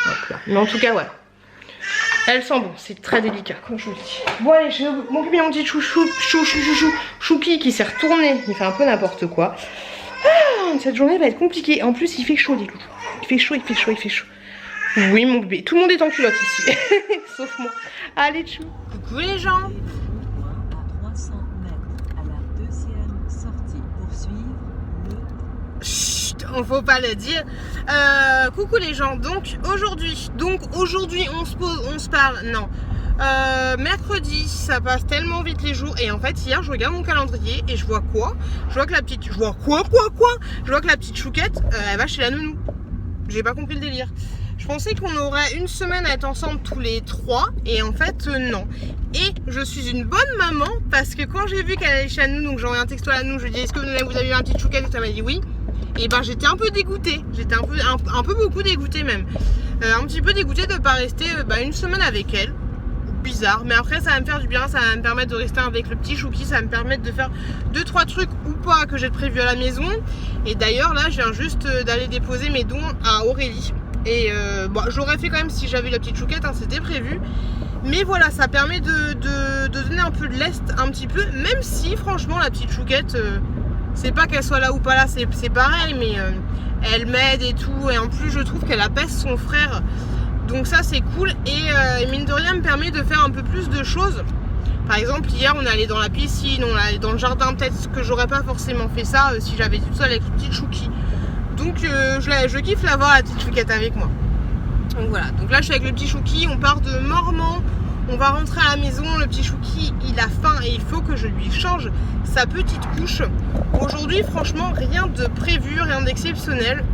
Hop là. Mais en tout cas ouais. Elle sent bon, c'est très délicat comme je vous le dis. Bon allez, je vais m'occuper de mon petit chouki qui s'est retourné. Il fait un peu n'importe quoi. Ah, cette journée va être compliquée. En plus il fait chaud les loups. Il fait chaud. Oui mon bébé, tout le monde est en culotte ici. Sauf moi. Allez tchou. Coucou les gens. À 300 mètres à la deuxième sortie pour suivre le... Chut, on faut pas le dire. Coucou les gens, donc aujourd'hui on se pose, on se parle, non. Mercredi, ça passe tellement vite les jours. Et en fait hier je regarde mon calendrier et je vois quoi? Je vois que la petite, je vois que la petite chouquette, elle va chez la nounou. J'ai pas compris le délire. Je pensais qu'on aurait une semaine à être ensemble tous les trois et en fait non. Et je suis une bonne maman parce que quand j'ai vu qu'elle allait chez la nounou, donc j'ai envoyé un texto à la nounou, je lui ai dit est-ce que vous avez eu un petit chouquette et ça m'a dit oui. Et ben j'étais un peu dégoûtée, j'étais un peu beaucoup dégoûtée même. Un petit peu dégoûtée de ne pas rester une semaine avec elle. Bizarre, mais après ça va me faire du bien, ça va me permettre de rester avec le petit chouki, ça va me permettre de faire 2-3 trucs ou pas que j'ai prévu à la maison. Et d'ailleurs là je viens juste d'aller déposer mes dons à Aurélie. Et bon, je l'aurais fait quand même si j'avais la petite chouquette, hein, c'était prévu. Mais voilà, ça permet de donner un peu de lest un petit peu, même si franchement la petite chouquette, c'est pas qu'elle soit là ou pas là, c'est pareil, mais elle m'aide et tout. Et en plus je trouve qu'elle apaise son frère. Donc ça c'est cool et mine de rien me permet de faire un peu plus de choses. Par exemple hier on est allé dans la piscine, on est allé dans le jardin, peut-être que j'aurais pas forcément fait ça si j'avais été toute seule avec le petit chouki. Donc je kiffe l'avoir la petite chouquette avec moi. Donc voilà, donc là je suis avec le petit chouki, on part de Mormant, on va rentrer à la maison, le petit chouki il a faim et il faut que je lui change sa petite couche. Aujourd'hui franchement rien de prévu, rien d'exceptionnel.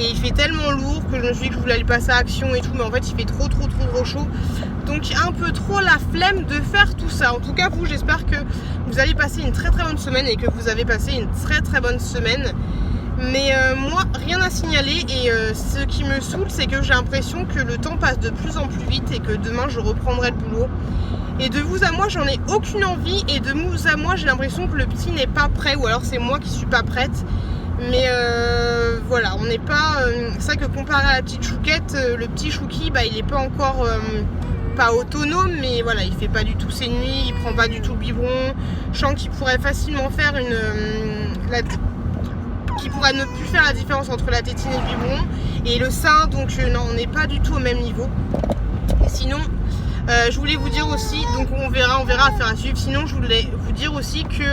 Et il fait tellement lourd que je me suis dit que je voulais aller passer à Action et tout, mais en fait il fait trop chaud. Donc un peu trop la flemme de faire tout ça. En tout cas vous, j'espère que vous allez passer une très bonne semaine et que vous avez passé une très bonne semaine. Mais moi rien à signaler et ce qui me saoule c'est que j'ai l'impression que le temps passe de plus en plus vite et que demain je reprendrai le boulot. Et de vous à moi j'en ai aucune envie et de vous à moi j'ai l'impression que le petit n'est pas prêt ou alors c'est moi qui suis pas prête. Mais voilà, on n'est pas... c'est vrai que comparé à la petite chouquette, le petit chouki, il n'est pas encore pas autonome, mais voilà, il fait pas du tout ses nuits, il prend pas du tout le biberon. Je sens qu'il pourrait facilement faire qui pourrait ne plus faire la différence entre la tétine et le biberon. Et le sein, donc non, on n'est pas du tout au même niveau. Et sinon, je voulais vous dire aussi, donc on verra à faire à suivre. Sinon, je voulais vous dire aussi que...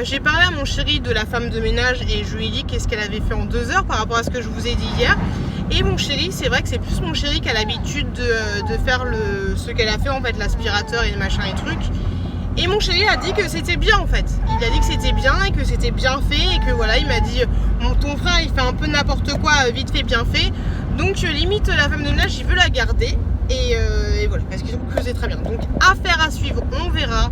j'ai parlé à mon chéri de la femme de ménage et je lui ai dit qu'est-ce qu'elle avait fait en 2 heures par rapport à ce que je vous ai dit hier. Et mon chéri, c'est vrai que c'est plus mon chéri qui a l'habitude de faire ce qu'elle a fait en fait, l'aspirateur et le machin et truc. Et mon chéri a dit que c'était bien en fait. Il a dit que c'était bien et que c'était bien fait et que voilà, il m'a dit ton frère il fait un peu n'importe quoi, vite fait, bien fait. Donc limite la femme de ménage il veut la garder et voilà, parce qu'il trouve que c'est très bien. Donc affaire à suivre, on verra.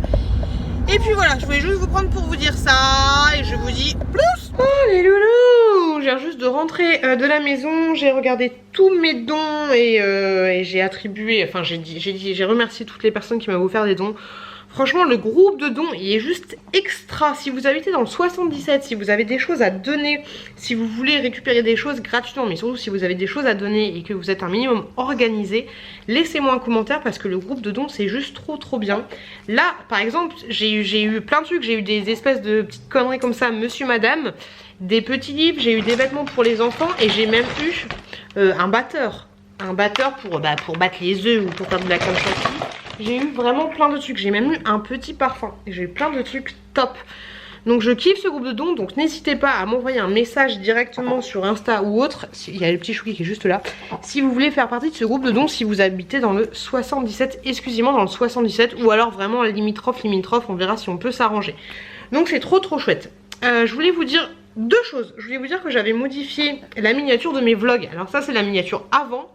Et puis voilà, je voulais juste vous prendre pour vous dire ça et je vous dis plus. Oh les loulous, j'ai juste de rentrer de la maison, j'ai regardé tous mes dons et j'ai attribué, enfin j'ai remercié toutes les personnes qui m'avaient offert des dons. Franchement le groupe de dons il est juste extra. Si vous habitez dans le 77, si vous avez des choses à donner, si vous voulez récupérer des choses gratuitement, mais surtout si vous avez des choses à donner et que vous êtes un minimum organisé, laissez-moi un commentaire parce que le groupe de dons c'est juste trop bien. Là par exemple j'ai eu plein de trucs, j'ai eu des espèces de petites conneries comme ça, monsieur madame, des petits livres, j'ai eu des vêtements pour les enfants et j'ai même eu un batteur. Un batteur pour battre les œufs ou pour faire de la crème chantilly. J'ai eu vraiment plein de trucs, j'ai même eu un petit parfum. J'ai eu plein de trucs top. Donc je kiffe ce groupe de dons, donc n'hésitez pas à m'envoyer un message directement sur Insta ou autre. Il y a le petit chouki qui est juste là. Si vous voulez faire partie de ce groupe de dons, si vous habitez dans le 77, exclusivement dans le 77. Ou alors vraiment limitrophe, on verra si on peut s'arranger. Donc c'est trop chouette. Je voulais vous dire deux choses. Je voulais vous dire que j'avais modifié la miniature de mes vlogs. Alors ça c'est la miniature avant,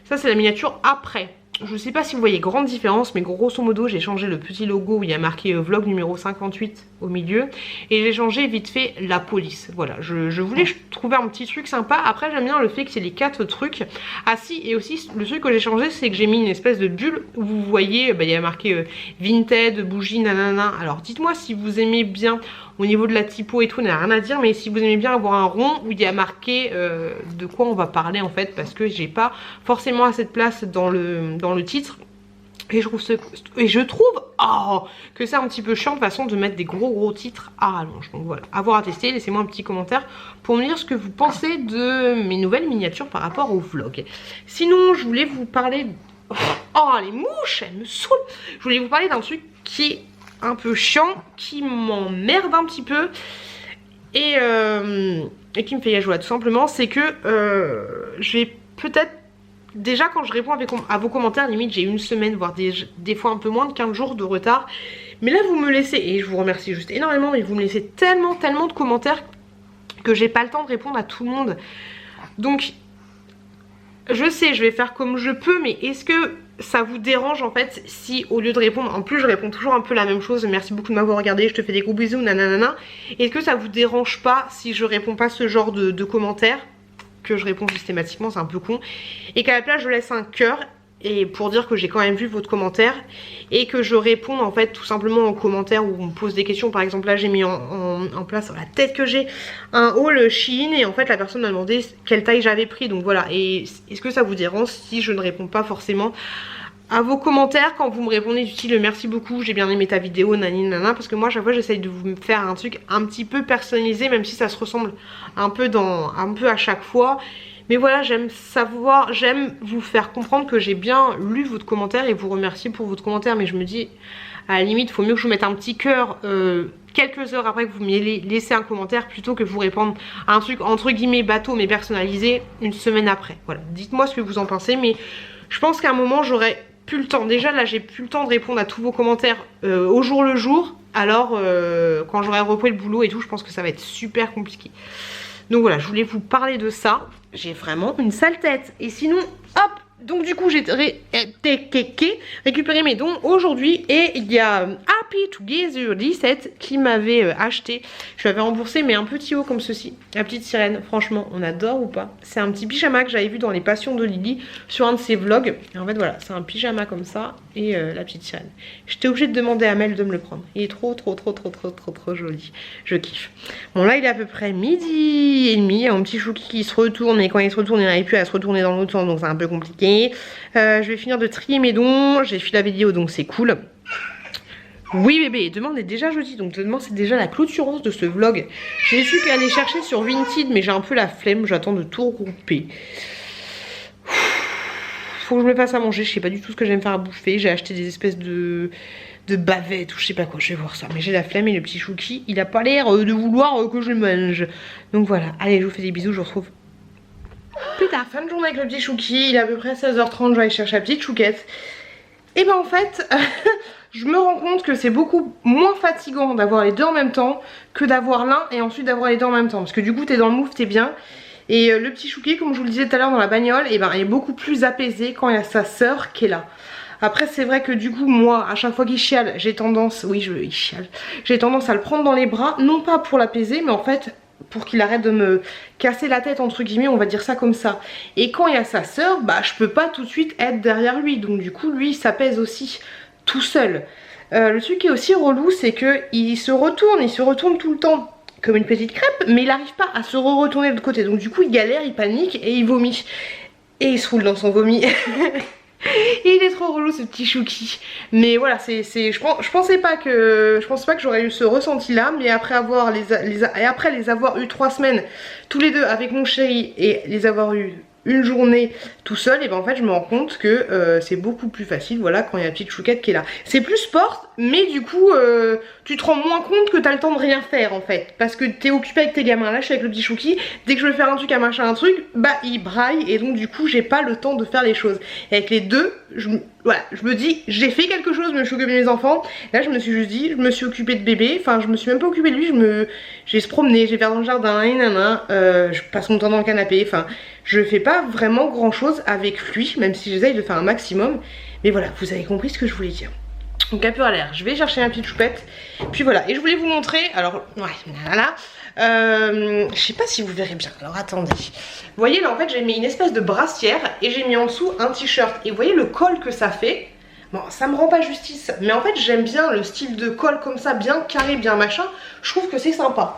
ça c'est la miniature après. Je sais pas si vous voyez grande différence, mais grosso modo j'ai changé le petit logo où il y a marqué vlog numéro 58 au milieu. Et j'ai changé vite fait la police. Voilà, je voulais trouver un petit truc sympa. Après j'aime bien le fait que c'est les 4 trucs. Ah si, et aussi le truc que j'ai changé c'est que j'ai mis une espèce de bulle où vous voyez, il y a marqué Vinted, bougie, nanana. Alors dites-moi si vous aimez bien au niveau de la typo et tout, on n'a rien à dire, mais si vous aimez bien avoir un rond où il y a marqué de quoi on va parler en fait, parce que j'ai pas forcément assez de place dans le titre. Et je trouve que c'est un petit peu chiant de façon de mettre des gros titres à rallonge. Donc voilà, à voir, à tester. Laissez-moi un petit commentaire pour me dire ce que vous pensez de mes nouvelles miniatures par rapport au vlog. Sinon, je voulais vous parler... Oh, les mouches, elles me saoulent. Je voulais vous parler d'un truc qui est un peu chiant, qui m'emmerde un petit peu et qui me fait y jouer tout simplement. C'est que j'ai peut-être... Déjà quand je réponds à vos commentaires, limite j'ai une semaine, voire des fois un peu moins de 15 jours de retard. Mais là vous me laissez, et je vous remercie juste énormément, mais vous me laissez tellement de commentaires que j'ai pas le temps de répondre à tout le monde. Donc je sais, je vais faire comme je peux, mais est-ce que ça vous dérange en fait si au lieu de répondre, en plus je réponds toujours un peu la même chose, merci beaucoup de m'avoir regardé, je te fais des gros bisous, nanana. Est-ce que ça vous dérange pas si je réponds pas ce genre de commentaires, que je réponds systématiquement, c'est un peu con, et qu'à la place je laisse un cœur et pour dire que j'ai quand même vu votre commentaire et que je réponds en fait tout simplement en commentaire où on me pose des questions. Par exemple là j'ai mis en place la tête que j'ai un haul Shein et en fait la personne m'a demandé quelle taille j'avais pris, donc voilà. Et est-ce que ça vous dérange si je ne réponds pas forcément à vos commentaires quand vous me répondez du style merci beaucoup, j'ai bien aimé ta vidéo, nani nana, parce que moi à chaque fois j'essaye de vous faire un truc un petit peu personnalisé, même si ça se ressemble un peu à chaque fois. Mais voilà, j'aime vous faire comprendre que j'ai bien lu votre commentaire et vous remercier pour votre commentaire. Mais je me dis, à la limite, il faut mieux que je vous mette un petit cœur quelques heures après que vous m'ayez laissé un commentaire plutôt que vous répondre à un truc entre guillemets bateau mais personnalisé une semaine après. Voilà, dites-moi ce que vous en pensez, mais je pense qu'à un moment j'aurais plus le temps. Déjà là j'ai plus le temps de répondre à tous vos commentaires au jour le jour. Alors quand j'aurai repris le boulot et tout, je pense que ça va être super compliqué. Donc voilà, je voulais vous parler de ça. J'ai vraiment une sale tête. Et sinon, hop, donc du coup j'ai récupéré mes dons aujourd'hui. Et il y a Happy Together 17 qui m'avait acheté. Je lui avais remboursé mais un petit haut comme ceci. La petite sirène, franchement, on adore ou pas? C'est un petit pyjama que j'avais vu dans les passions de Lily sur un de ses vlogs. Et en fait voilà, c'est un pyjama comme ça. Et la petite sirène. J'étais obligée de demander à Mel de me le prendre. Il est trop joli. Je kiffe. Bon là il est à peu près 12h30. Il y a un petit chouki qui se retourne. Et quand il se retourne il n'arrive plus à se retourner dans l'autre sens. Donc c'est un peu compliqué. Je vais finir de trier mes dons. J'ai fait la vidéo donc c'est cool. Oui bébé, demain on est déjà jeudi, donc demain c'est déjà la clôturance de ce vlog. J'ai su qu'aller chercher sur Vinted, mais j'ai un peu la flemme, j'attends de tout regrouper. Faut que je me fasse à manger, je sais pas du tout ce que j'aime faire à bouffer. J'ai acheté des espèces de bavettes ou je sais pas quoi, je vais voir ça. Mais j'ai la flemme et le petit chouki, il a pas l'air de vouloir que je mange. Donc voilà, allez je vous fais des bisous, je vous retrouve plus tard. Fin de journée avec le petit chouki, il est à peu près 16h30, je vais aller chercher la petite chouquette. Et ben en fait... je me rends compte que c'est beaucoup moins fatigant d'avoir les deux en même temps que d'avoir l'un et ensuite d'avoir les deux en même temps. Parce que du coup t'es dans le move, t'es bien. Et le petit chouki, comme je vous le disais tout à l'heure dans la bagnole, et ben, il est beaucoup plus apaisé quand il y a sa sœur qui est là. Après c'est vrai que du coup moi à chaque fois qu'il chiale j'ai tendance, il chiale, j'ai tendance à le prendre dans les bras, non pas pour l'apaiser mais en fait pour qu'il arrête de me casser la tête entre guillemets, on va dire ça comme ça. Et quand il y a sa sœur, bah je peux pas tout de suite être derrière lui, donc du coup lui il s'apaise aussi tout seul. Le truc qui est aussi relou c'est que il se retourne tout le temps comme une petite crêpe, mais il n'arrive pas à se retourner de l'autre côté, donc du coup il galère, il panique et il vomit. Et il se roule dans son vomi. Il est trop relou ce petit chouki. Mais voilà, je pensais pas que j'aurais eu ce ressenti là, mais après les avoir eu 3 semaines tous les deux avec mon chéri et les avoir eu une journée tout seul, et ben en fait je me rends compte que c'est beaucoup plus facile, voilà, quand il y a la petite chouquette qui est là. C'est plus sport, mais du coup tu te rends moins compte que t'as le temps de rien faire en fait, parce que t'es occupé avec tes gamins. Là je suis avec le petit Chouki, dès que je veux faire un truc, un machin, un truc, bah il braille, et donc du coup j'ai pas le temps de faire les choses. Et avec les deux, voilà, je me dis j'ai fait quelque chose, je me suis occupée de mes enfants. Là je me suis juste dit, je me suis occupée de bébé, enfin je me suis même pas occupée de lui, j'ai se promener, j'ai faire dans le jardin, et je passe mon temps dans le canapé, enfin je fais pas vraiment grand chose avec lui, même si j'essaye de faire un maximum. Mais voilà, vous avez compris ce que je voulais dire. Donc un peu à l'air, je vais chercher ma petite choupette. Puis voilà, et je voulais vous montrer, alors ouais, voilà. Je sais pas si vous verrez bien, alors attendez. Vous voyez là en fait j'ai mis une espèce de brassière et j'ai mis en dessous un t-shirt. Et vous voyez le col que ça fait. Bon, ça me rend pas justice, mais en fait j'aime bien le style de col comme ça, bien carré, bien machin. Je trouve que c'est sympa.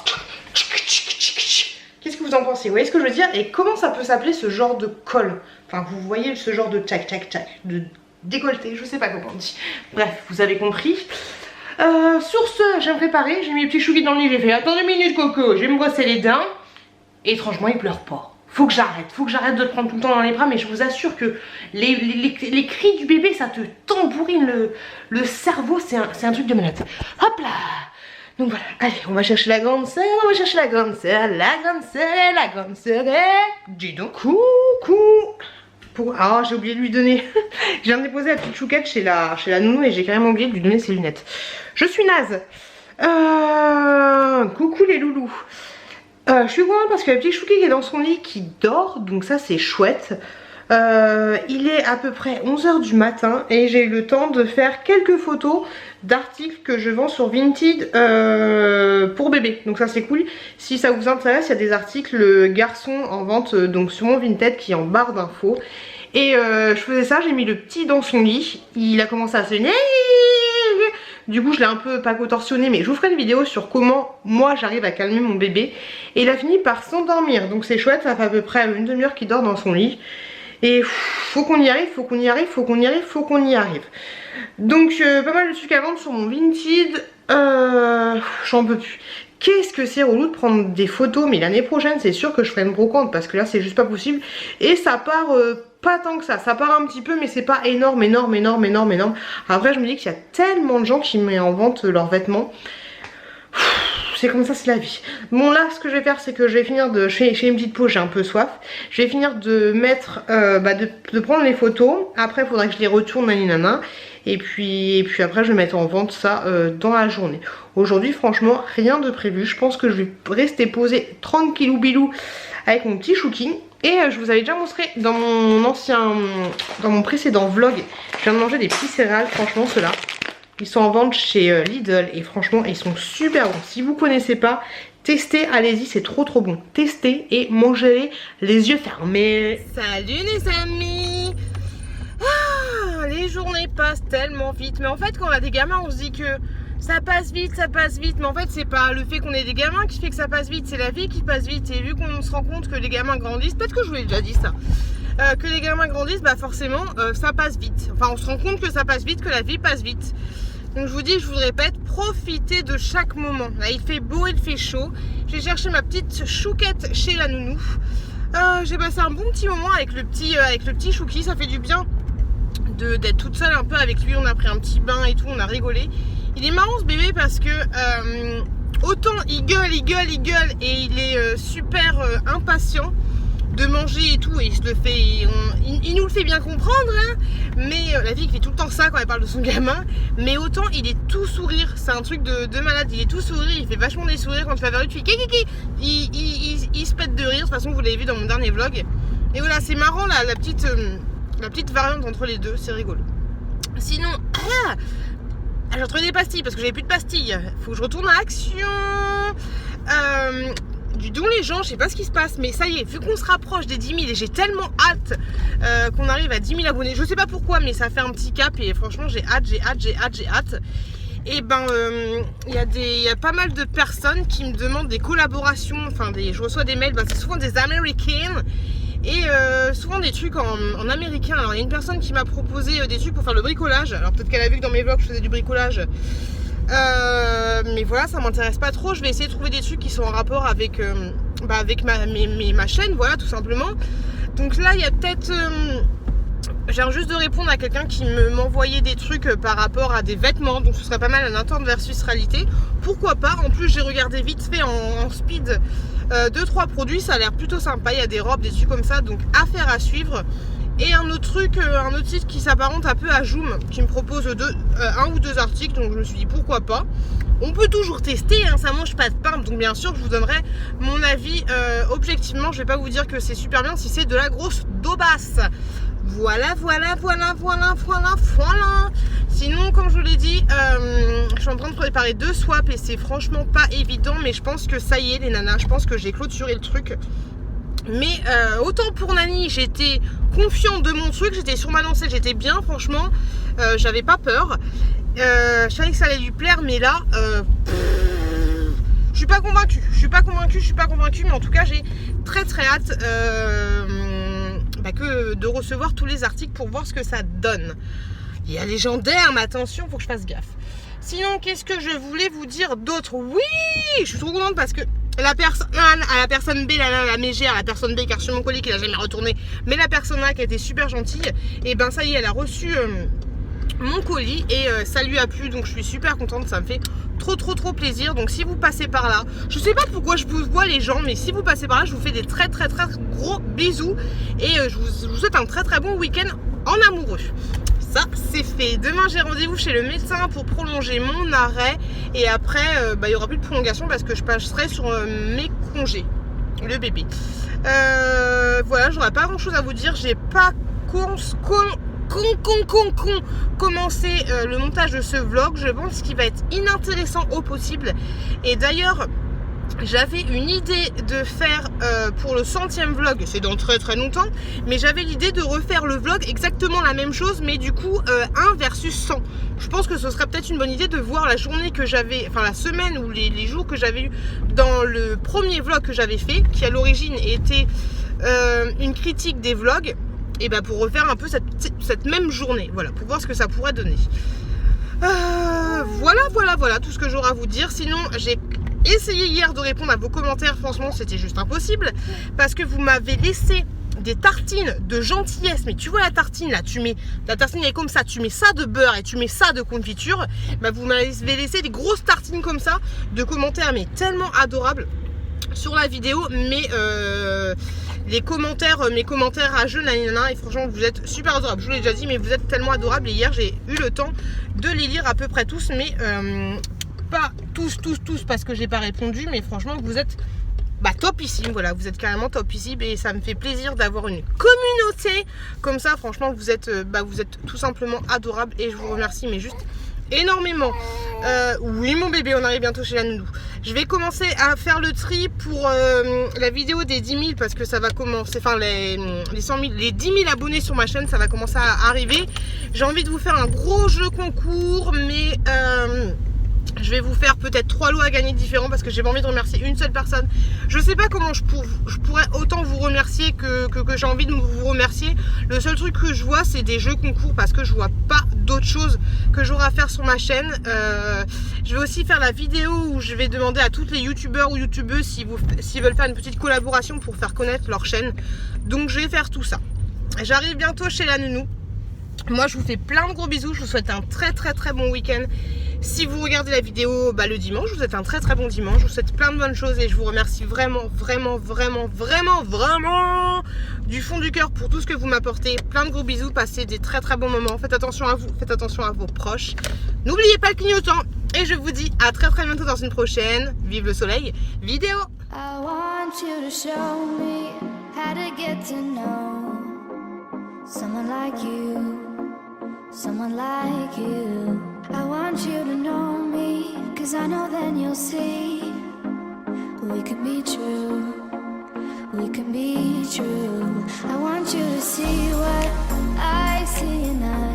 Qu'est-ce que vous en pensez? Vous voyez ce que je veux dire? Et comment ça peut s'appeler ce genre de col? Enfin vous voyez ce genre de tchac tchac tchac, de décolleté, je sais pas comment on dit. Bref, vous avez compris. Sur ce, j'ai préparé, j'ai mis les petits chouquis dans le lit, j'ai fait attends 2 minutes Coco, je vais me brosser les dents. Et étrangement il pleure pas. Faut que j'arrête de le prendre tout le temps dans les bras, mais je vous assure que les cris du bébé ça te tambourine le cerveau, c'est un truc de malade. Hop là. Donc voilà, allez, on va chercher la grande sœur, la grande sœur, dis donc, coucou. Ah, j'ai oublié de lui donner. Je viens de déposer la petite chouquette chez la nounou et j'ai carrément oublié de lui donner ses lunettes. Je suis naze. Coucou les loulous. Je suis contente parce que la petite chouquette est dans son lit qui dort, donc ça c'est chouette. Il est à peu près 11 h du matin et j'ai eu le temps de faire quelques photos d'articles que je vends sur Vinted pour bébé, donc ça c'est cool. Si ça vous intéresse, il y a des articles garçons en vente donc sur mon Vinted qui est en barre d'infos. Et je faisais ça, j'ai mis le petit dans son lit, il a commencé à se... Du coup je l'ai un peu pas contorsionné, mais je vous ferai une vidéo sur comment moi j'arrive à calmer mon bébé. Et il a fini par s'endormir, donc c'est chouette, ça fait à peu près une demi-heure qu'il dort dans son lit. Et faut qu'on y arrive, faut qu'on y arrive, faut qu'on y arrive, faut qu'on y arrive. Donc pas mal de trucs à vendre sur mon Vinted. J'en peux plus. Qu'est-ce que c'est relou de prendre des photos, mais l'année prochaine c'est sûr que je ferai une brocante parce que là c'est juste pas possible. Et ça part pas tant que ça part un petit peu, mais c'est pas énorme. Après je me dis qu'il y a tellement de gens qui mettent en vente leurs vêtements. C'est comme ça, c'est la vie. Bon là ce que je vais faire c'est que je vais finir de... J'ai une petite pause, j'ai un peu soif. Je vais finir de mettre, de prendre les photos. Après il faudra que je les retourne naninana. Et puis après je vais mettre en vente ça dans la journée. Aujourd'hui franchement rien de prévu. Je pense que je vais rester posée tranquillou bilou avec mon petit Chouki. Et je vous avais déjà montré dans mon précédent vlog. Je viens de manger des petits céréales, franchement ceux-là. Ils sont en vente chez Lidl et franchement ils sont super bons. Si vous connaissez pas, testez, allez-y, c'est trop bon. Testez et mangez les yeux fermés. Salut les amis. Les journées passent tellement vite. Mais en fait quand on a des gamins on se dit que ça passe vite. Mais en fait c'est pas le fait qu'on ait des gamins qui fait que ça passe vite, c'est la vie qui passe vite. Et vu qu'on se rend compte que les gamins grandissent, peut-être que je vous l'ai déjà dit ça, que les gamins grandissent, bah forcément ça passe vite. Enfin on se rend compte que ça passe vite, que la vie passe vite. Donc je vous dis, je vous le répète, profitez de chaque moment. Là il fait beau, il fait chaud. J'ai cherché ma petite chouquette chez la nounou. J'ai passé un bon petit moment avec le petit Chouki, ça fait du bien d'être toute seule un peu avec lui. On a pris un petit bain et tout, on a rigolé. Il est marrant ce bébé parce que autant il gueule et il est super impatient de manger et tout, et il se le fait, il nous le fait bien comprendre, hein, mais la vie il fait tout le temps ça quand elle parle de son gamin. Mais autant il est tout sourire, c'est un truc de malade, il est tout sourire, il fait vachement des sourires quand tu vas vers lui, tu fais kiki, il se pète de rire. De toute façon vous l'avez vu dans mon dernier vlog. Et voilà, c'est marrant là, la petite variante entre les deux, c'est rigolo. Sinon, j'ai retrouvé des pastilles parce que j'avais plus de pastilles. Faut que je retourne à Action. Du don les gens, je sais pas ce qui se passe, mais ça y est, vu qu'on se rapproche des 10 000 et j'ai tellement hâte qu'on arrive à 10 000 abonnés. Je sais pas pourquoi, mais ça fait un petit cap et franchement j'ai hâte. Et ben il y a pas mal de personnes qui me demandent des collaborations. Enfin je reçois des mails, c'est souvent des Américaines. Et souvent des trucs en américain. Alors il y a une personne qui m'a proposé des trucs pour faire le bricolage. Alors peut-être qu'elle a vu que dans mes vlogs je faisais du bricolage, mais voilà, ça m'intéresse pas trop. Je vais essayer de trouver des trucs qui sont en rapport avec ma chaîne, voilà, tout simplement. Donc là il y a peut-être je viens juste de répondre à quelqu'un qui m'envoyait des trucs par rapport à des vêtements, donc ce serait pas mal un interne versus réalité. Pourquoi pas? En plus j'ai regardé vite fait en speed 2-3 produits, ça a l'air plutôt sympa, il y a des robes, des trucs comme ça, donc affaire à suivre. Et un autre truc, un autre site qui s'apparente un peu à Joom, qui me propose un ou deux articles, donc je me suis dit pourquoi pas. On peut toujours tester, hein, ça mange pas de pain, donc bien sûr je vous donnerai mon avis objectivement. Je vais pas vous dire que c'est super bien si c'est de la grosse daubasse. Voilà. Sinon, comme je vous l'ai dit, je suis en train de préparer 2 swaps et c'est franchement pas évident, mais je pense que ça y est les nanas, je pense que j'ai clôturé le truc. Mais autant pour Nani, j'étais confiante de mon truc, j'étais sur ma lancée, j'étais bien franchement, j'avais pas peur. Je savais que ça allait lui plaire, mais là, je suis pas convaincue, mais en tout cas j'ai très hâte de recevoir tous les articles pour voir ce que ça donne. Il y a légendaire, mais attention, faut que je fasse gaffe. Sinon, qu'est-ce que je voulais vous dire d'autre? Oui, je suis trop contente parce que la personne B, la mégère, la personne B qui a reçu mon colis, qui n'a jamais retourné, mais la personne A qui a été super gentille, et ben ça y est, elle a reçu mon colis et ça lui a plu, donc je suis super contente, ça me fait trop plaisir. Donc si vous passez par là, je sais pas pourquoi je vous vois les gens, mais si vous passez par là, je vous fais des très gros bisous et je vous souhaite un très bon week-end en amoureux. Ça c'est fait. Demain j'ai rendez-vous chez le médecin pour prolonger mon arrêt et après il y aura plus de prolongation parce que je passerai sur mes congés, le bébé. Voilà, j'aurais pas grand chose à vous dire. J'ai pas commencer le montage de ce vlog. Je pense qu'il va être inintéressant au possible. Et d'ailleurs j'avais une idée de faire pour le 100e vlog, c'est dans très longtemps, mais j'avais l'idée de refaire le vlog exactement la même chose, mais du coup 1 versus 100. Je pense que ce serait peut-être une bonne idée de voir la journée que j'avais, enfin la semaine ou les jours que j'avais eu dans le premier vlog que j'avais fait, qui à l'origine était une critique des vlogs, et ben pour refaire un peu cette même journée, voilà, pour voir ce que ça pourrait donner. Voilà tout ce que j'aurai à vous dire. Sinon j'ai essayé hier de répondre à vos commentaires, franchement c'était juste impossible parce que vous m'avez laissé des tartines de gentillesse. Mais tu vois la tartine là, la tartine elle est comme ça, tu mets ça de beurre et tu mets ça de confiture, bah vous m'avez laissé des grosses tartines comme ça de commentaires, mais tellement adorables sur la vidéo. Mais mes commentaires rageux, et franchement vous êtes super adorables, je vous l'ai déjà dit, mais vous êtes tellement adorables. Et hier j'ai eu le temps de les lire à peu près tous, mais pas tous parce que j'ai pas répondu, mais franchement vous êtes topissime, voilà, vous êtes carrément topissime et ça me fait plaisir d'avoir une communauté comme ça. Franchement vous êtes tout simplement adorable et je vous remercie mais juste énormément. Oui mon bébé, on arrive bientôt chez la nounou. Je vais commencer à faire le tri pour la vidéo des 10 000 parce que ça va commencer, enfin les 100 000, les 10 000 abonnés sur ma chaîne, ça va commencer à arriver. J'ai envie de vous faire un gros jeu concours, mais je vais vous faire peut-être 3 lots à gagner différents parce que j'ai pas envie de remercier une seule personne. Je sais pas comment je pourrais autant vous remercier que j'ai envie de vous remercier. Le seul truc que je vois c'est des jeux concours parce que je vois pas d'autres choses que j'aurai à faire sur ma chaîne. Je vais aussi faire la vidéo où je vais demander à toutes les youtubeurs ou youtubeuses s'ils veulent faire une petite collaboration pour faire connaître leur chaîne. Donc je vais faire tout ça. J'arrive bientôt chez la nounou. Moi je vous fais plein de gros bisous, je vous souhaite un très bon week-end. Si vous regardez la vidéo le dimanche, je vous souhaite un très bon dimanche. Je vous souhaite plein de bonnes choses et je vous remercie vraiment du fond du cœur pour tout ce que vous m'apportez. Plein de gros bisous, passez des très bons moments. Faites attention à vous, faites attention à vos proches. N'oubliez pas le clignotant et je vous dis à très bientôt dans une prochaine Vive le soleil vidéo. I want you to show me how to get to know someone like you, someone like you. I want you to know me, 'cause I know then you'll see we could be true, we could be true. I want you to see what I see in us.